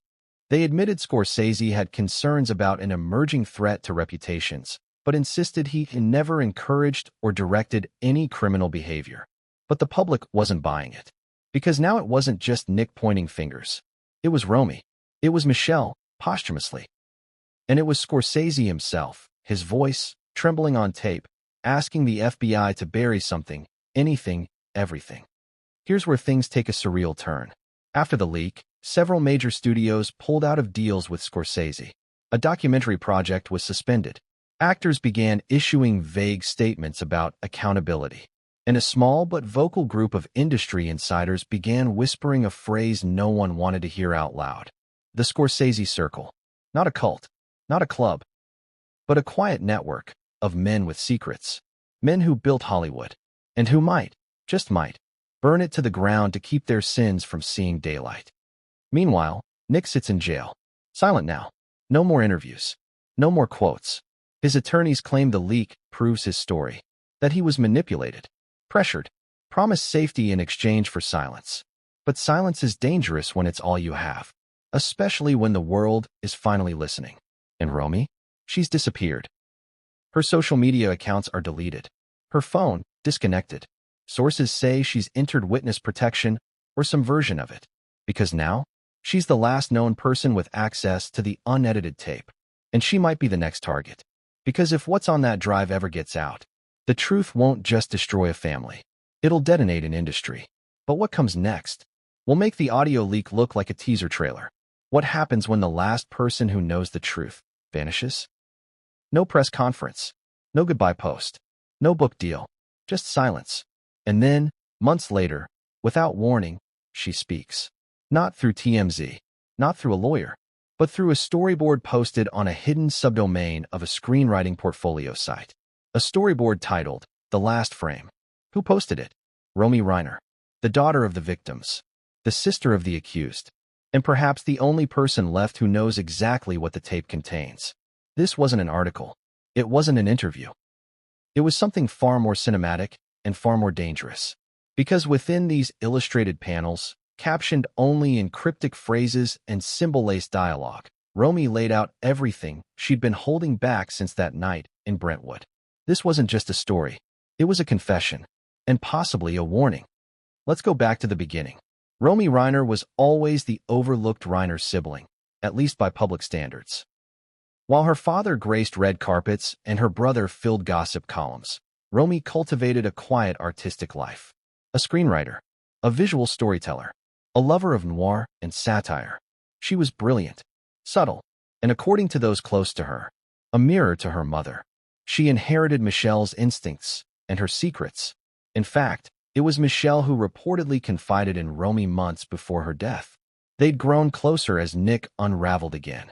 They admitted Scorsese had concerns about an emerging threat to reputations, but insisted he never encouraged or directed any criminal behavior. But the public wasn't buying it. Because now it wasn't just Nick pointing fingers. It was Romy. It was Michelle, posthumously. And it was Scorsese himself, his voice, trembling on tape, asking the FBI to bury something, anything, everything. Here's where things take a surreal turn. After the leak, several major studios pulled out of deals with Scorsese. A documentary project was suspended. Actors began issuing vague statements about accountability. And a small but vocal group of industry insiders began whispering a phrase no one wanted to hear out loud. The Scorsese Circle. Not a cult, not a club, but a quiet network of men with secrets. Men who built Hollywood, and who might, just might, burn it to the ground to keep their sins from seeing daylight. Meanwhile, Nick sits in jail. Silent now. No more interviews. No more quotes. His attorneys claim the leak proves his story. That he was manipulated, pressured, promised safety in exchange for silence. But silence is dangerous when it's all you have, especially when the world is finally listening. And Romy? She's disappeared. Her social media accounts are deleted. Her phone, disconnected. Sources say she's entered witness protection or some version of it, because now, she's the last known person with access to the unedited tape. And she might be the next target. Because if what's on that drive ever gets out, the truth won't just destroy a family. It'll detonate an industry. But what comes next will make the audio leak look like a teaser trailer. What happens when the last person who knows the truth vanishes? No press conference. No goodbye post. No book deal. Just silence. And then, months later, without warning, she speaks. Not through TMZ. Not through a lawyer. But through a storyboard posted on a hidden subdomain of a screenwriting portfolio site. A storyboard titled, The Last Frame. Who posted it? Romy Reiner, the daughter of the victims, the sister of the accused, and perhaps the only person left who knows exactly what the tape contains. This wasn't an article. It wasn't an interview. It was something far more cinematic and far more dangerous. Because within these illustrated panels, captioned only in cryptic phrases and symbol-laced dialogue, Romy laid out everything she'd been holding back since that night in Brentwood. This wasn't just a story. It was a confession, and possibly a warning. Let's go back to the beginning. Romy Reiner was always the overlooked Reiner sibling, at least by public standards. While her father graced red carpets and her brother filled gossip columns, Romy cultivated a quiet artistic life. A screenwriter, a visual storyteller, a lover of noir and satire. She was brilliant, subtle, and according to those close to her, a mirror to her mother. She inherited Michelle's instincts and her secrets. In fact, it was Michelle who reportedly confided in Romy months before her death. They'd grown closer as Nick unraveled again.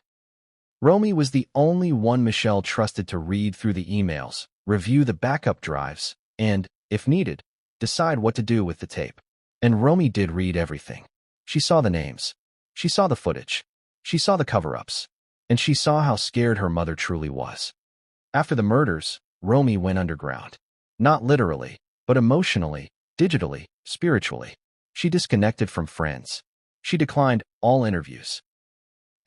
Romy was the only one Michelle trusted to read through the emails, review the backup drives, and, if needed, decide what to do with the tape. And Romy did read everything. She saw the names. She saw the footage. She saw the cover-ups. And she saw how scared her mother truly was. After the murders, Romy went underground. Not literally, but emotionally, digitally, spiritually. She disconnected from friends. She declined all interviews.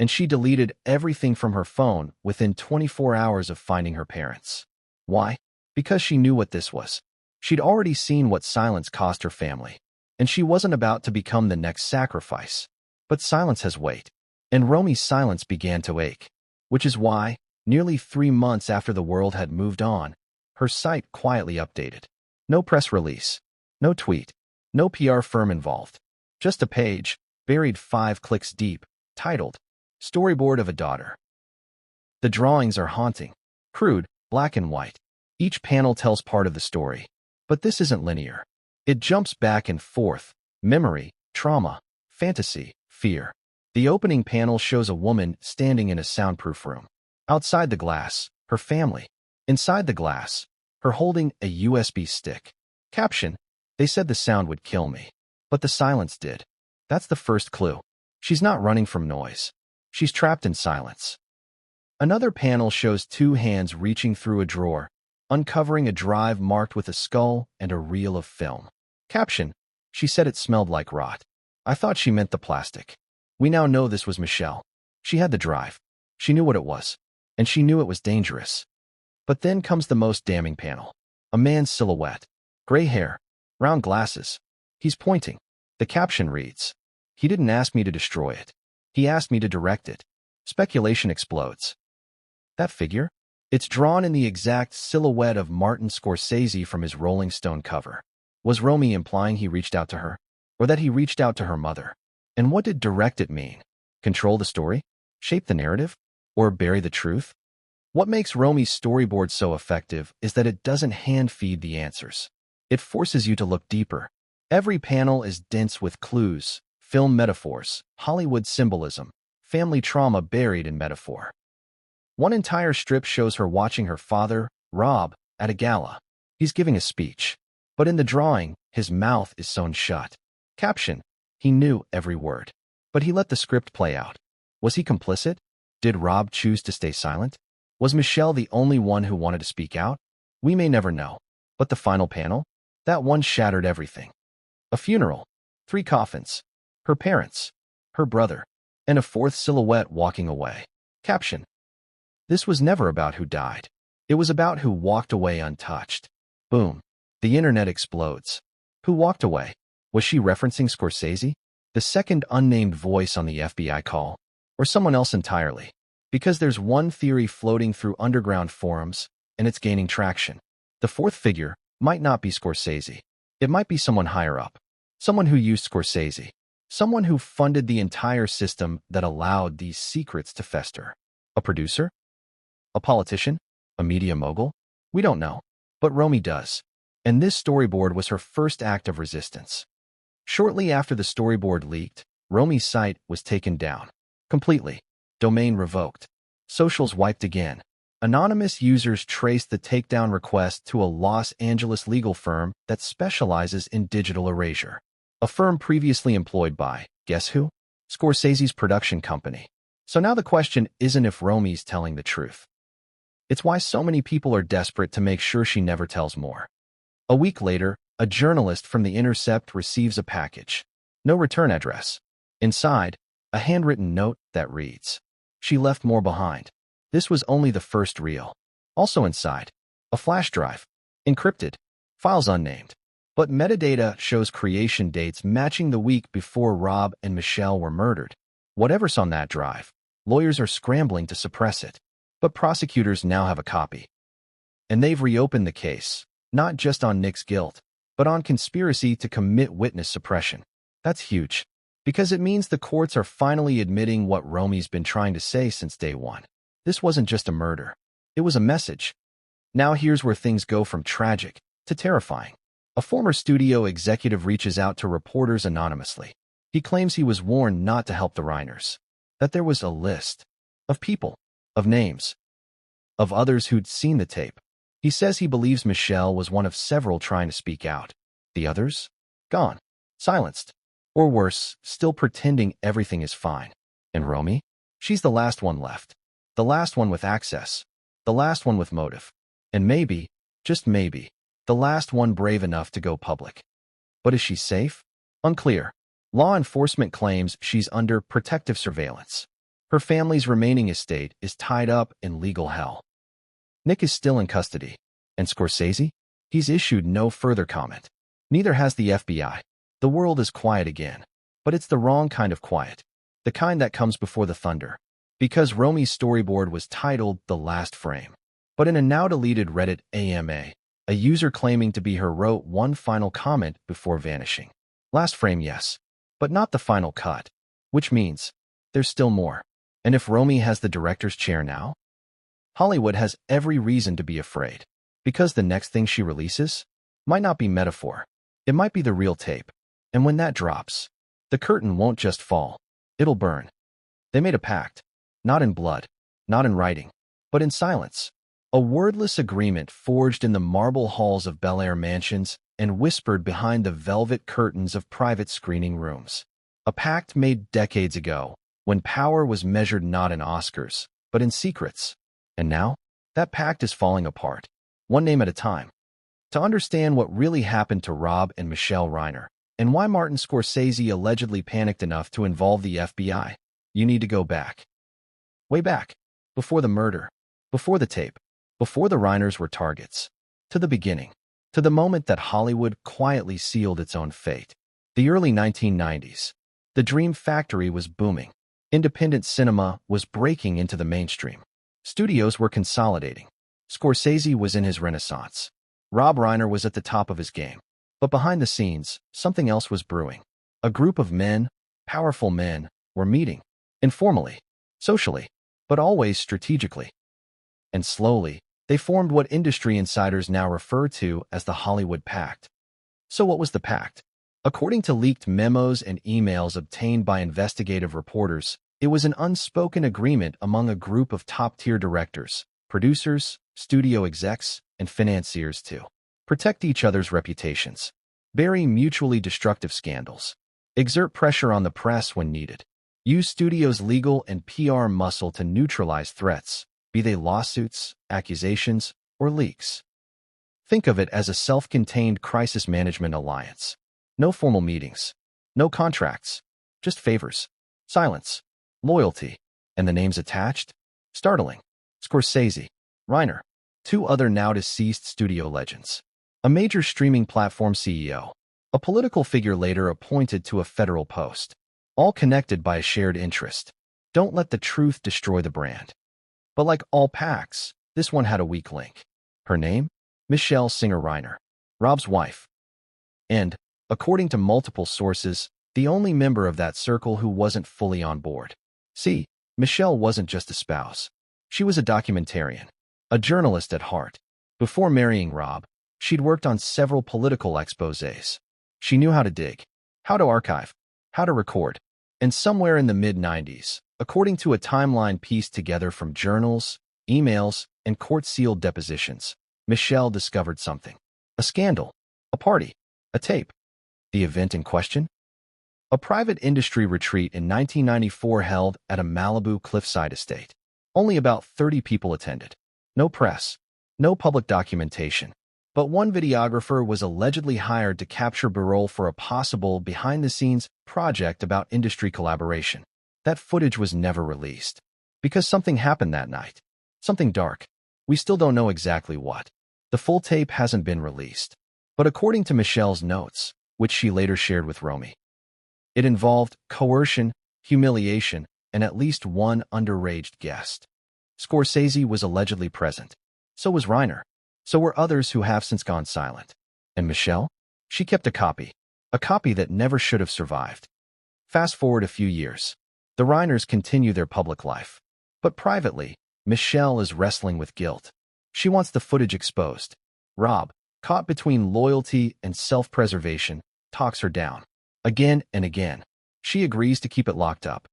And she deleted everything from her phone within 24 hours of finding her parents. Why? Because she knew what this was. She'd already seen what silence cost her family. And she wasn't about to become the next sacrifice. But silence has weight. And Romy's silence began to ache. Which is why, nearly 3 months after the world had moved on, her site quietly updated. No press release. No tweet. No PR firm involved. Just a page, buried 5 clicks deep, titled, Storyboard of a Daughter. The drawings are haunting. Crude, black and white. Each panel tells part of the story. But this isn't linear. It jumps back and forth. Memory, trauma, fantasy, fear. The opening panel shows a woman standing in a soundproof room. Outside the glass, her family. Inside the glass, her holding a USB stick. Caption, they said the sound would kill me. But the silence did. That's the first clue. She's not running from noise. She's trapped in silence. Another panel shows 2 hands reaching through a drawer, uncovering a drive marked with a skull and a reel of film. Caption, she said it smelled like rot. I thought she meant the plastic. We now know this was Michelle. She had the drive. She knew what it was. And she knew it was dangerous. But then comes the most damning panel. A man's silhouette. Gray hair. Round glasses. He's pointing. The caption reads, "He didn't ask me to destroy it. He asked me to direct it." Speculation explodes. That figure? It's drawn in the exact silhouette of Martin Scorsese from his Rolling Stone cover. Was Romy implying he reached out to her? Or that he reached out to her mother? And what did direct it mean? Control the story? Shape the narrative? Or bury the truth? What makes Romy's storyboard so effective is that it doesn't hand-feed the answers. It forces you to look deeper. Every panel is dense with clues, film metaphors, Hollywood symbolism, family trauma buried in metaphor. One entire strip shows her watching her father, Rob, at a gala. He's giving a speech. But in the drawing, his mouth is sewn shut. Caption: he knew every word. But he let the script play out. Was he complicit? Did Rob choose to stay silent? Was Michelle the only one who wanted to speak out? We may never know. But the final panel? That one shattered everything. A funeral. 3 coffins. Her parents. Her brother. And a 4th silhouette walking away. Caption: this was never about who died. It was about who walked away untouched. Boom. The internet explodes. Who walked away? Was she referencing Scorsese, the second unnamed voice on the FBI call, or someone else entirely? Because there's one theory floating through underground forums, and it's gaining traction. The 4th figure might not be Scorsese. It might be someone higher up. Someone who used Scorsese. Someone who funded the entire system that allowed these secrets to fester. A producer? A politician? A media mogul? We don't know. But Romy does. And this storyboard was her first act of resistance. Shortly after the storyboard leaked, Romy's site was taken down. Completely. Domain revoked. Socials wiped again. Anonymous users traced the takedown request to a Los Angeles legal firm that specializes in digital erasure. A firm previously employed by, guess who? Scorsese's production company. So now the question isn't if Romy's telling the truth. It's why so many people are desperate to make sure she never tells more. A week later, a journalist from The Intercept receives a package. No return address. Inside, a handwritten note that reads, "She left more behind. This was only the first reel." Also inside, a flash drive. Encrypted. Files unnamed. But metadata shows creation dates matching the week before Rob and Michelle were murdered. Whatever's on that drive, lawyers are scrambling to suppress it. But prosecutors now have a copy. And they've reopened the case, not just on Nick's guilt, but on conspiracy to commit witness suppression. That's huge, because it means the courts are finally admitting what Romy's been trying to say since day one. This wasn't just a murder. It was a message. Now here's where things go from tragic to terrifying. A former studio executive reaches out to reporters anonymously. He claims he was warned not to help the Reiners, that there was a list of people, of names, of others who'd seen the tape. He says he believes Michelle was one of several trying to speak out. The others? Gone. Silenced. Or worse, still pretending everything is fine. And Romy? She's the last one left. The last one with access. The last one with motive. And maybe, just maybe, the last one brave enough to go public. But is she safe? Unclear. Law enforcement claims she's under protective surveillance. Her family's remaining estate is tied up in legal hell. Nick is still in custody. And Scorsese? He's issued no further comment. Neither has the FBI. The world is quiet again. But it's the wrong kind of quiet. The kind that comes before the thunder. Because Romy's storyboard was titled The Last Frame. But in a now-deleted Reddit AMA, a user claiming to be her wrote one final comment before vanishing. Last frame, yes. But not the final cut. Which means, there's still more. And if Romy has the director's chair now? Hollywood has every reason to be afraid. Because the next thing she releases might not be metaphor. It might be the real tape. And when that drops, the curtain won't just fall. It'll burn. They made a pact. Not in blood. Not in writing. But in silence. A wordless agreement forged in the marble halls of Bel Air mansions and whispered behind the velvet curtains of private screening rooms. A pact made decades ago, when power was measured not in Oscars, but in secrets. And now, that pact is falling apart, one name at a time. To understand what really happened to Rob and Michelle Reiner, and why Martin Scorsese allegedly panicked enough to involve the FBI, you need to go back. Way back. Before the murder. Before the tape. Before the Reiners were targets. To the beginning. To the moment that Hollywood quietly sealed its own fate. The early 1990s. The Dream Factory was booming. Independent cinema was breaking into the mainstream. Studios were consolidating. Scorsese was in his renaissance. Rob Reiner was at the top of his game. But behind the scenes, something else was brewing. A group of men, powerful men, were meeting. Informally, socially, but always strategically. And slowly, they formed what industry insiders now refer to as the Hollywood Pact. So what was the pact? According to leaked memos and emails obtained by investigative reporters, it was an unspoken agreement among a group of top-tier directors, producers, studio execs, and financiers to protect each other's reputations, bury mutually destructive scandals, exert pressure on the press when needed, use studios' legal and PR muscle to neutralize threats, be they lawsuits, accusations, or leaks. Think of it as a self-contained crisis management alliance. No formal meetings, no contracts, just favors, silence, loyalty, and the names attached? Startling. Scorsese, Reiner, two other now-deceased studio legends. A major streaming platform CEO, a political figure later appointed to a federal post, all connected by a shared interest. Don't let the truth destroy the brand. But like all pacts, this one had a weak link. Her name? Michelle Singer Reiner, Rob's wife. And, according to multiple sources, the only member of that circle who wasn't fully on board. See, Michelle wasn't just a spouse. She was a documentarian, a journalist at heart. Before marrying Rob, she'd worked on several political exposés. She knew how to dig, how to archive, how to record. And somewhere in the mid-90s, according to a timeline pieced together from journals, emails, and court-sealed depositions, Michelle discovered something. A scandal, a party, a tape. The event in question? A private industry retreat in 1994 held at a Malibu cliffside estate. Only about 30 people attended. No press, no public documentation. But one videographer was allegedly hired to capture B-roll for a possible behind-the-scenes project about industry collaboration. That footage was never released. Because something happened that night. Something dark. We still don't know exactly what. The full tape hasn't been released. But according to Michelle's notes, which she later shared with Romy, it involved coercion, humiliation, and at least one underage guest. Scorsese was allegedly present. So was Reiner. So were others who have since gone silent. And Michelle? She kept a copy that never should have survived. Fast forward a few years. The Reiners continue their public life. But privately, Michelle is wrestling with guilt. She wants the footage exposed. Rob, caught between loyalty and self-preservation, talks her down. Again and again. She agrees to keep it locked up.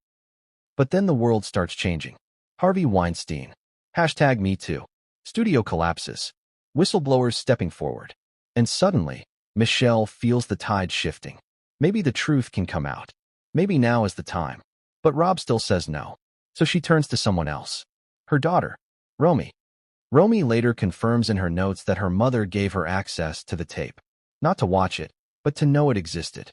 But then the world starts changing. Harvey Weinstein. #MeToo. Studio collapses. Whistleblowers stepping forward. And suddenly, Michelle feels the tide shifting. Maybe the truth can come out. Maybe now is the time. But Rob still says no. So she turns to someone else. Her daughter, Romy. Romy later confirms in her notes that her mother gave her access to the tape. Not to watch it, but to know it existed.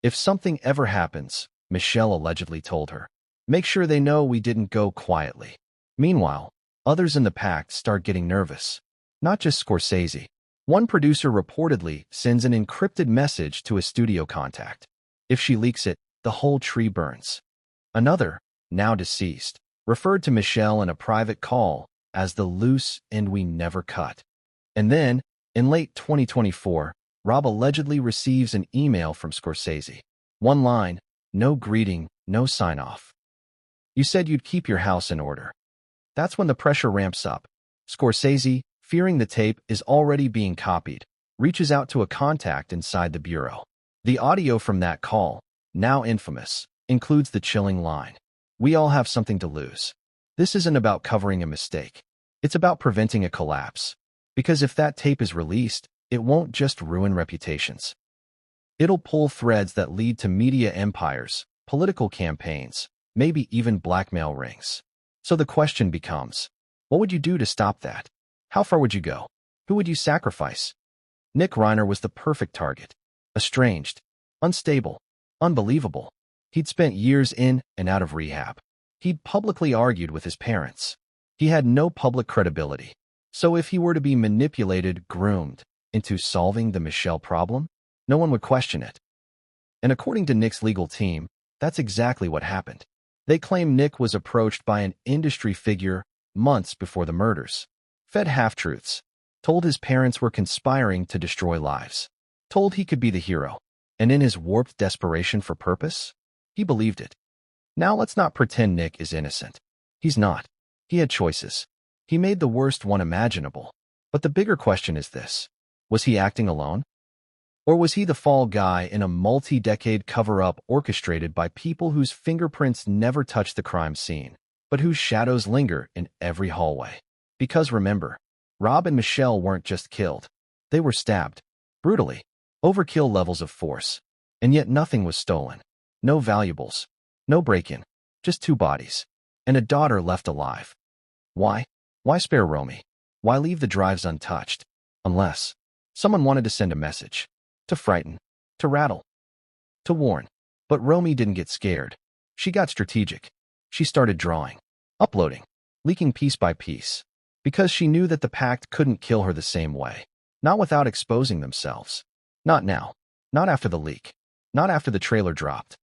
If something ever happens, Michelle allegedly told her, make sure they know we didn't go quietly. Meanwhile, others in the pact start getting nervous. Not just Scorsese. One producer reportedly sends an encrypted message to a studio contact. If she leaks it, the whole tree burns. Another, now deceased, referred to Michelle in a private call as the loose end we never cut. And then, in late 2024, Rob allegedly receives an email from Scorsese. One line, no greeting, no sign-off. You said you'd keep your house in order. That's when the pressure ramps up. Scorsese, fearing the tape is already being copied, reaches out to a contact inside the bureau. The audio from that call, now infamous, includes the chilling line. We all have something to lose. This isn't about covering a mistake. It's about preventing a collapse. Because if that tape is released, it won't just ruin reputations. It'll pull threads that lead to media empires, political campaigns, maybe even blackmail rings. So the question becomes, what would you do to stop that? How far would you go? Who would you sacrifice? Nick Reiner was the perfect target. Estranged, unstable, unbelievable. He'd spent years in and out of rehab. He'd publicly argued with his parents. He had no public credibility. So if he were to be manipulated, groomed, into solving the Michelle problem, no one would question it. And according to Nick's legal team, that's exactly what happened. They claim Nick was approached by an industry figure months before the murders, fed half-truths, told his parents were conspiring to destroy lives, told he could be the hero, and in his warped desperation for purpose, he believed it. Now let's not pretend Nick is innocent. He's not. He had choices. He made the worst one imaginable. But the bigger question is this: was he acting alone? Or was he the fall guy in a multi-decade cover-up orchestrated by people whose fingerprints never touched the crime scene, but whose shadows linger in every hallway? Because remember, Rob and Michelle weren't just killed. They were stabbed. Brutally. Overkill levels of force. And yet nothing was stolen. No valuables. No break-in. Just 2 bodies. And a daughter left alive. Why? Why spare Romy? Why leave the drives untouched? Unless someone wanted to send a message. To frighten. To rattle. To warn. But Romy didn't get scared. She got strategic. She started drawing. Uploading. Leaking piece by piece. Because she knew that the pact couldn't kill her the same way. Not without exposing themselves. Not now. Not after the leak. Not after the trailer dropped.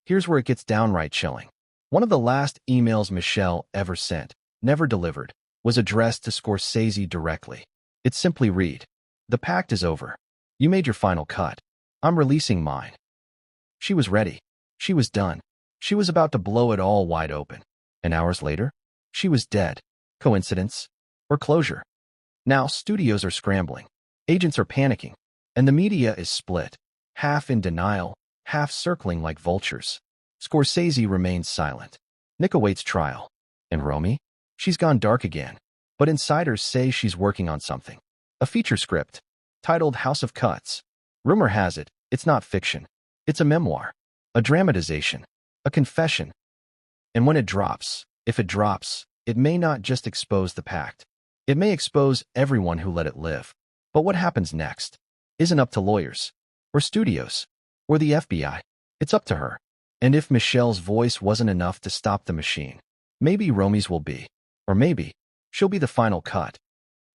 Here's where it gets downright chilling. One of the last emails Michelle ever sent, never delivered, was addressed to Scorsese directly. It simply read, "The pact is over. You made your final cut. I'm releasing mine." She was ready. She was done. She was about to blow it all wide open. And hours later, she was dead. Coincidence? Or closure? Now studios are scrambling. Agents are panicking. And the media is split. Half in denial, half circling like vultures. Scorsese remains silent. Nick awaits trial. And Romy? She's gone dark again. But insiders say she's working on something. A feature script, titled House of Cuts. Rumor has it, it's not fiction. It's a memoir. A dramatization. A confession. And when it drops, if it drops, it may not just expose the pact. It may expose everyone who let it live. But what happens next isn't up to lawyers, or studios, or the FBI. It's up to her. And if Michelle's voice wasn't enough to stop the machine, maybe Romy's will be. Or maybe she'll be the final cut.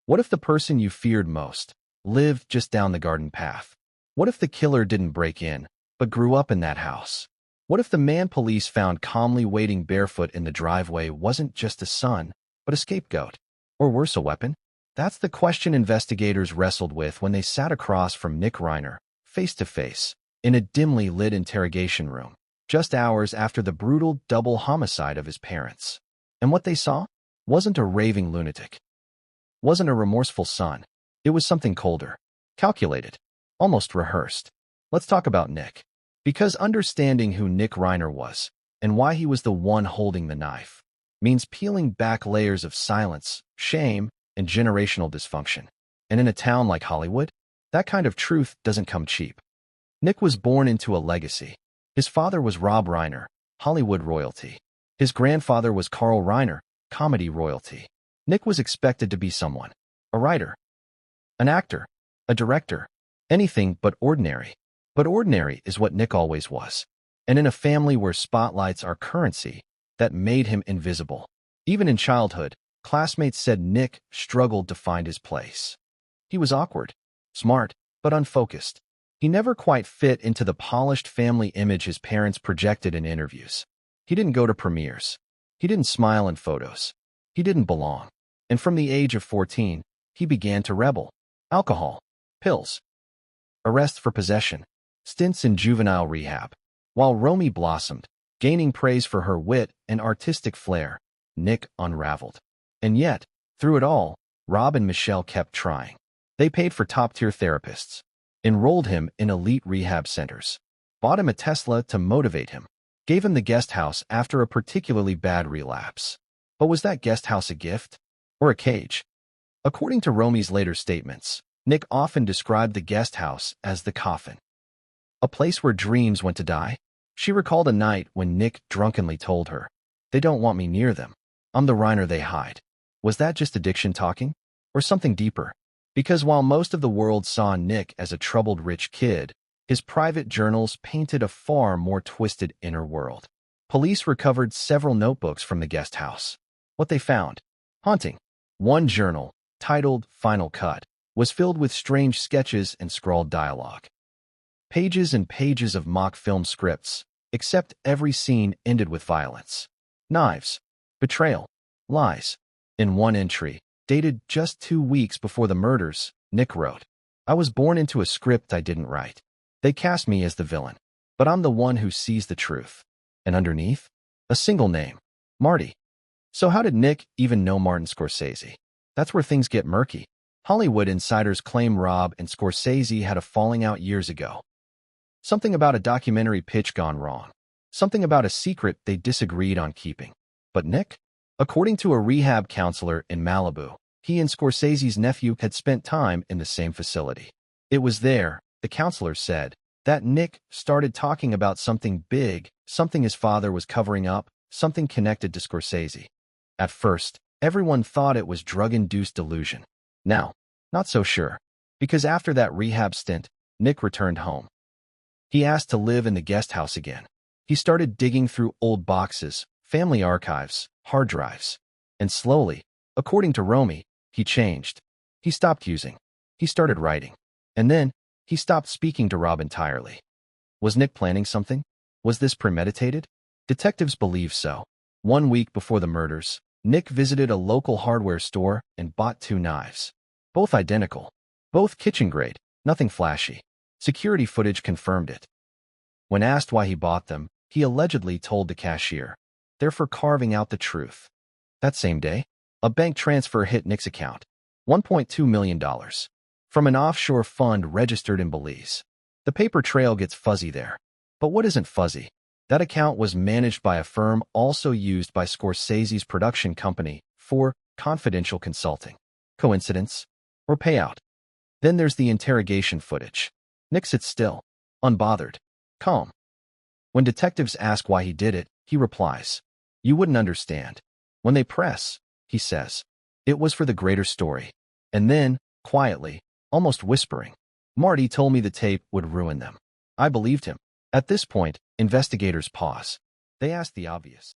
What if the person you feared most lived just down the garden path? What if the killer didn't break in, but grew up in that house? What if the man police found calmly waiting barefoot in the driveway wasn't just a son, but a scapegoat? Or worse, a weapon? That's the question investigators wrestled with when they sat across from Nick Reiner, face to face, in a dimly lit interrogation room, just hours after the brutal double homicide of his parents. And what they saw wasn't a raving lunatic. Wasn't a remorseful son. It was something colder, calculated, almost rehearsed. Let's talk about Nick. Because understanding who Nick Reiner was, and why he was the one holding the knife, means peeling back layers of silence, shame, and generational dysfunction. And in a town like Hollywood, that kind of truth doesn't come cheap. Nick was born into a legacy. His father was Rob Reiner, Hollywood royalty. His grandfather was Carl Reiner, comedy royalty. Nick was expected to be someone. A writer. An actor. A director. Anything but ordinary. But ordinary is what Nick always was. And in a family where spotlights are currency, that made him invisible. Even in childhood, classmates said Nick struggled to find his place. He was awkward, smart, but unfocused. He never quite fit into the polished family image his parents projected in interviews. He didn't go to premieres. He didn't smile in photos. He didn't belong. And from the age of 14, he began to rebel. Alcohol, pills, arrests for possession, stints in juvenile rehab. While Romy blossomed, gaining praise for her wit and artistic flair, Nick unraveled. And yet, through it all, Rob and Michelle kept trying. They paid for top-tier therapists, enrolled him in elite rehab centers, bought him a Tesla to motivate him, gave him the guest house after a particularly bad relapse. But was that guest house a gift? Or a cage? According to Romy's later statements, Nick often described the guest house as the coffin. A place where dreams went to die? She recalled a night when Nick drunkenly told her, "They don't want me near them. I'm the Reiner they hide." Was that just addiction talking? Or something deeper? Because while most of the world saw Nick as a troubled rich kid, his private journals painted a far more twisted inner world. Police recovered several notebooks from the guest house. What they found? Haunting. One journal, titled Final Cut, was filled with strange sketches and scrawled dialogue. Pages and pages of mock film scripts, except every scene ended with violence. Knives, betrayal, lies. In one entry, dated just 2 weeks before the murders, Nick wrote, "I was born into a script I didn't write. They cast me as the villain, but I'm the one who sees the truth." And underneath, a single name, Marty. So how did Nick even know Martin Scorsese? That's where things get murky. Hollywood insiders claim Rob and Scorsese had a falling out years ago. Something about a documentary pitch gone wrong. Something about a secret they disagreed on keeping. But Nick? According to a rehab counselor in Malibu, he and Scorsese's nephew had spent time in the same facility. It was there, the counselor said, that Nick started talking about something big, something his father was covering up, something connected to Scorsese. At first, everyone thought it was drug-induced delusion. Now, not so sure, because after that rehab stint, Nick returned home. He asked to live in the guest house again. He started digging through old boxes, family archives, hard drives. And slowly, according to Romy, he changed. He stopped using. He started writing. And then, he stopped speaking to Rob entirely. Was Nick planning something? Was this premeditated? Detectives believe so. 1 week before the murders, Nick visited a local hardware store and bought 2 knives. Both identical. Both kitchen grade, nothing flashy. Security footage confirmed it. When asked why he bought them, he allegedly told the cashier, "They're for carving out the truth." That same day, a bank transfer hit Nick's account. $1.2 million. From an offshore fund registered in Belize. The paper trail gets fuzzy there. But what isn't fuzzy? That account was managed by a firm also used by Scorsese's production company for confidential consulting. Coincidence? Or payout? Then there's the interrogation footage. Nick sits still, unbothered, calm. When detectives ask why he did it, he replies, "You wouldn't understand." When they press, he says, "It was for the greater story." And then, quietly, almost whispering, "Marty told me the tape would ruin them." I believed him. At this point, investigators pause. They ask the obvious.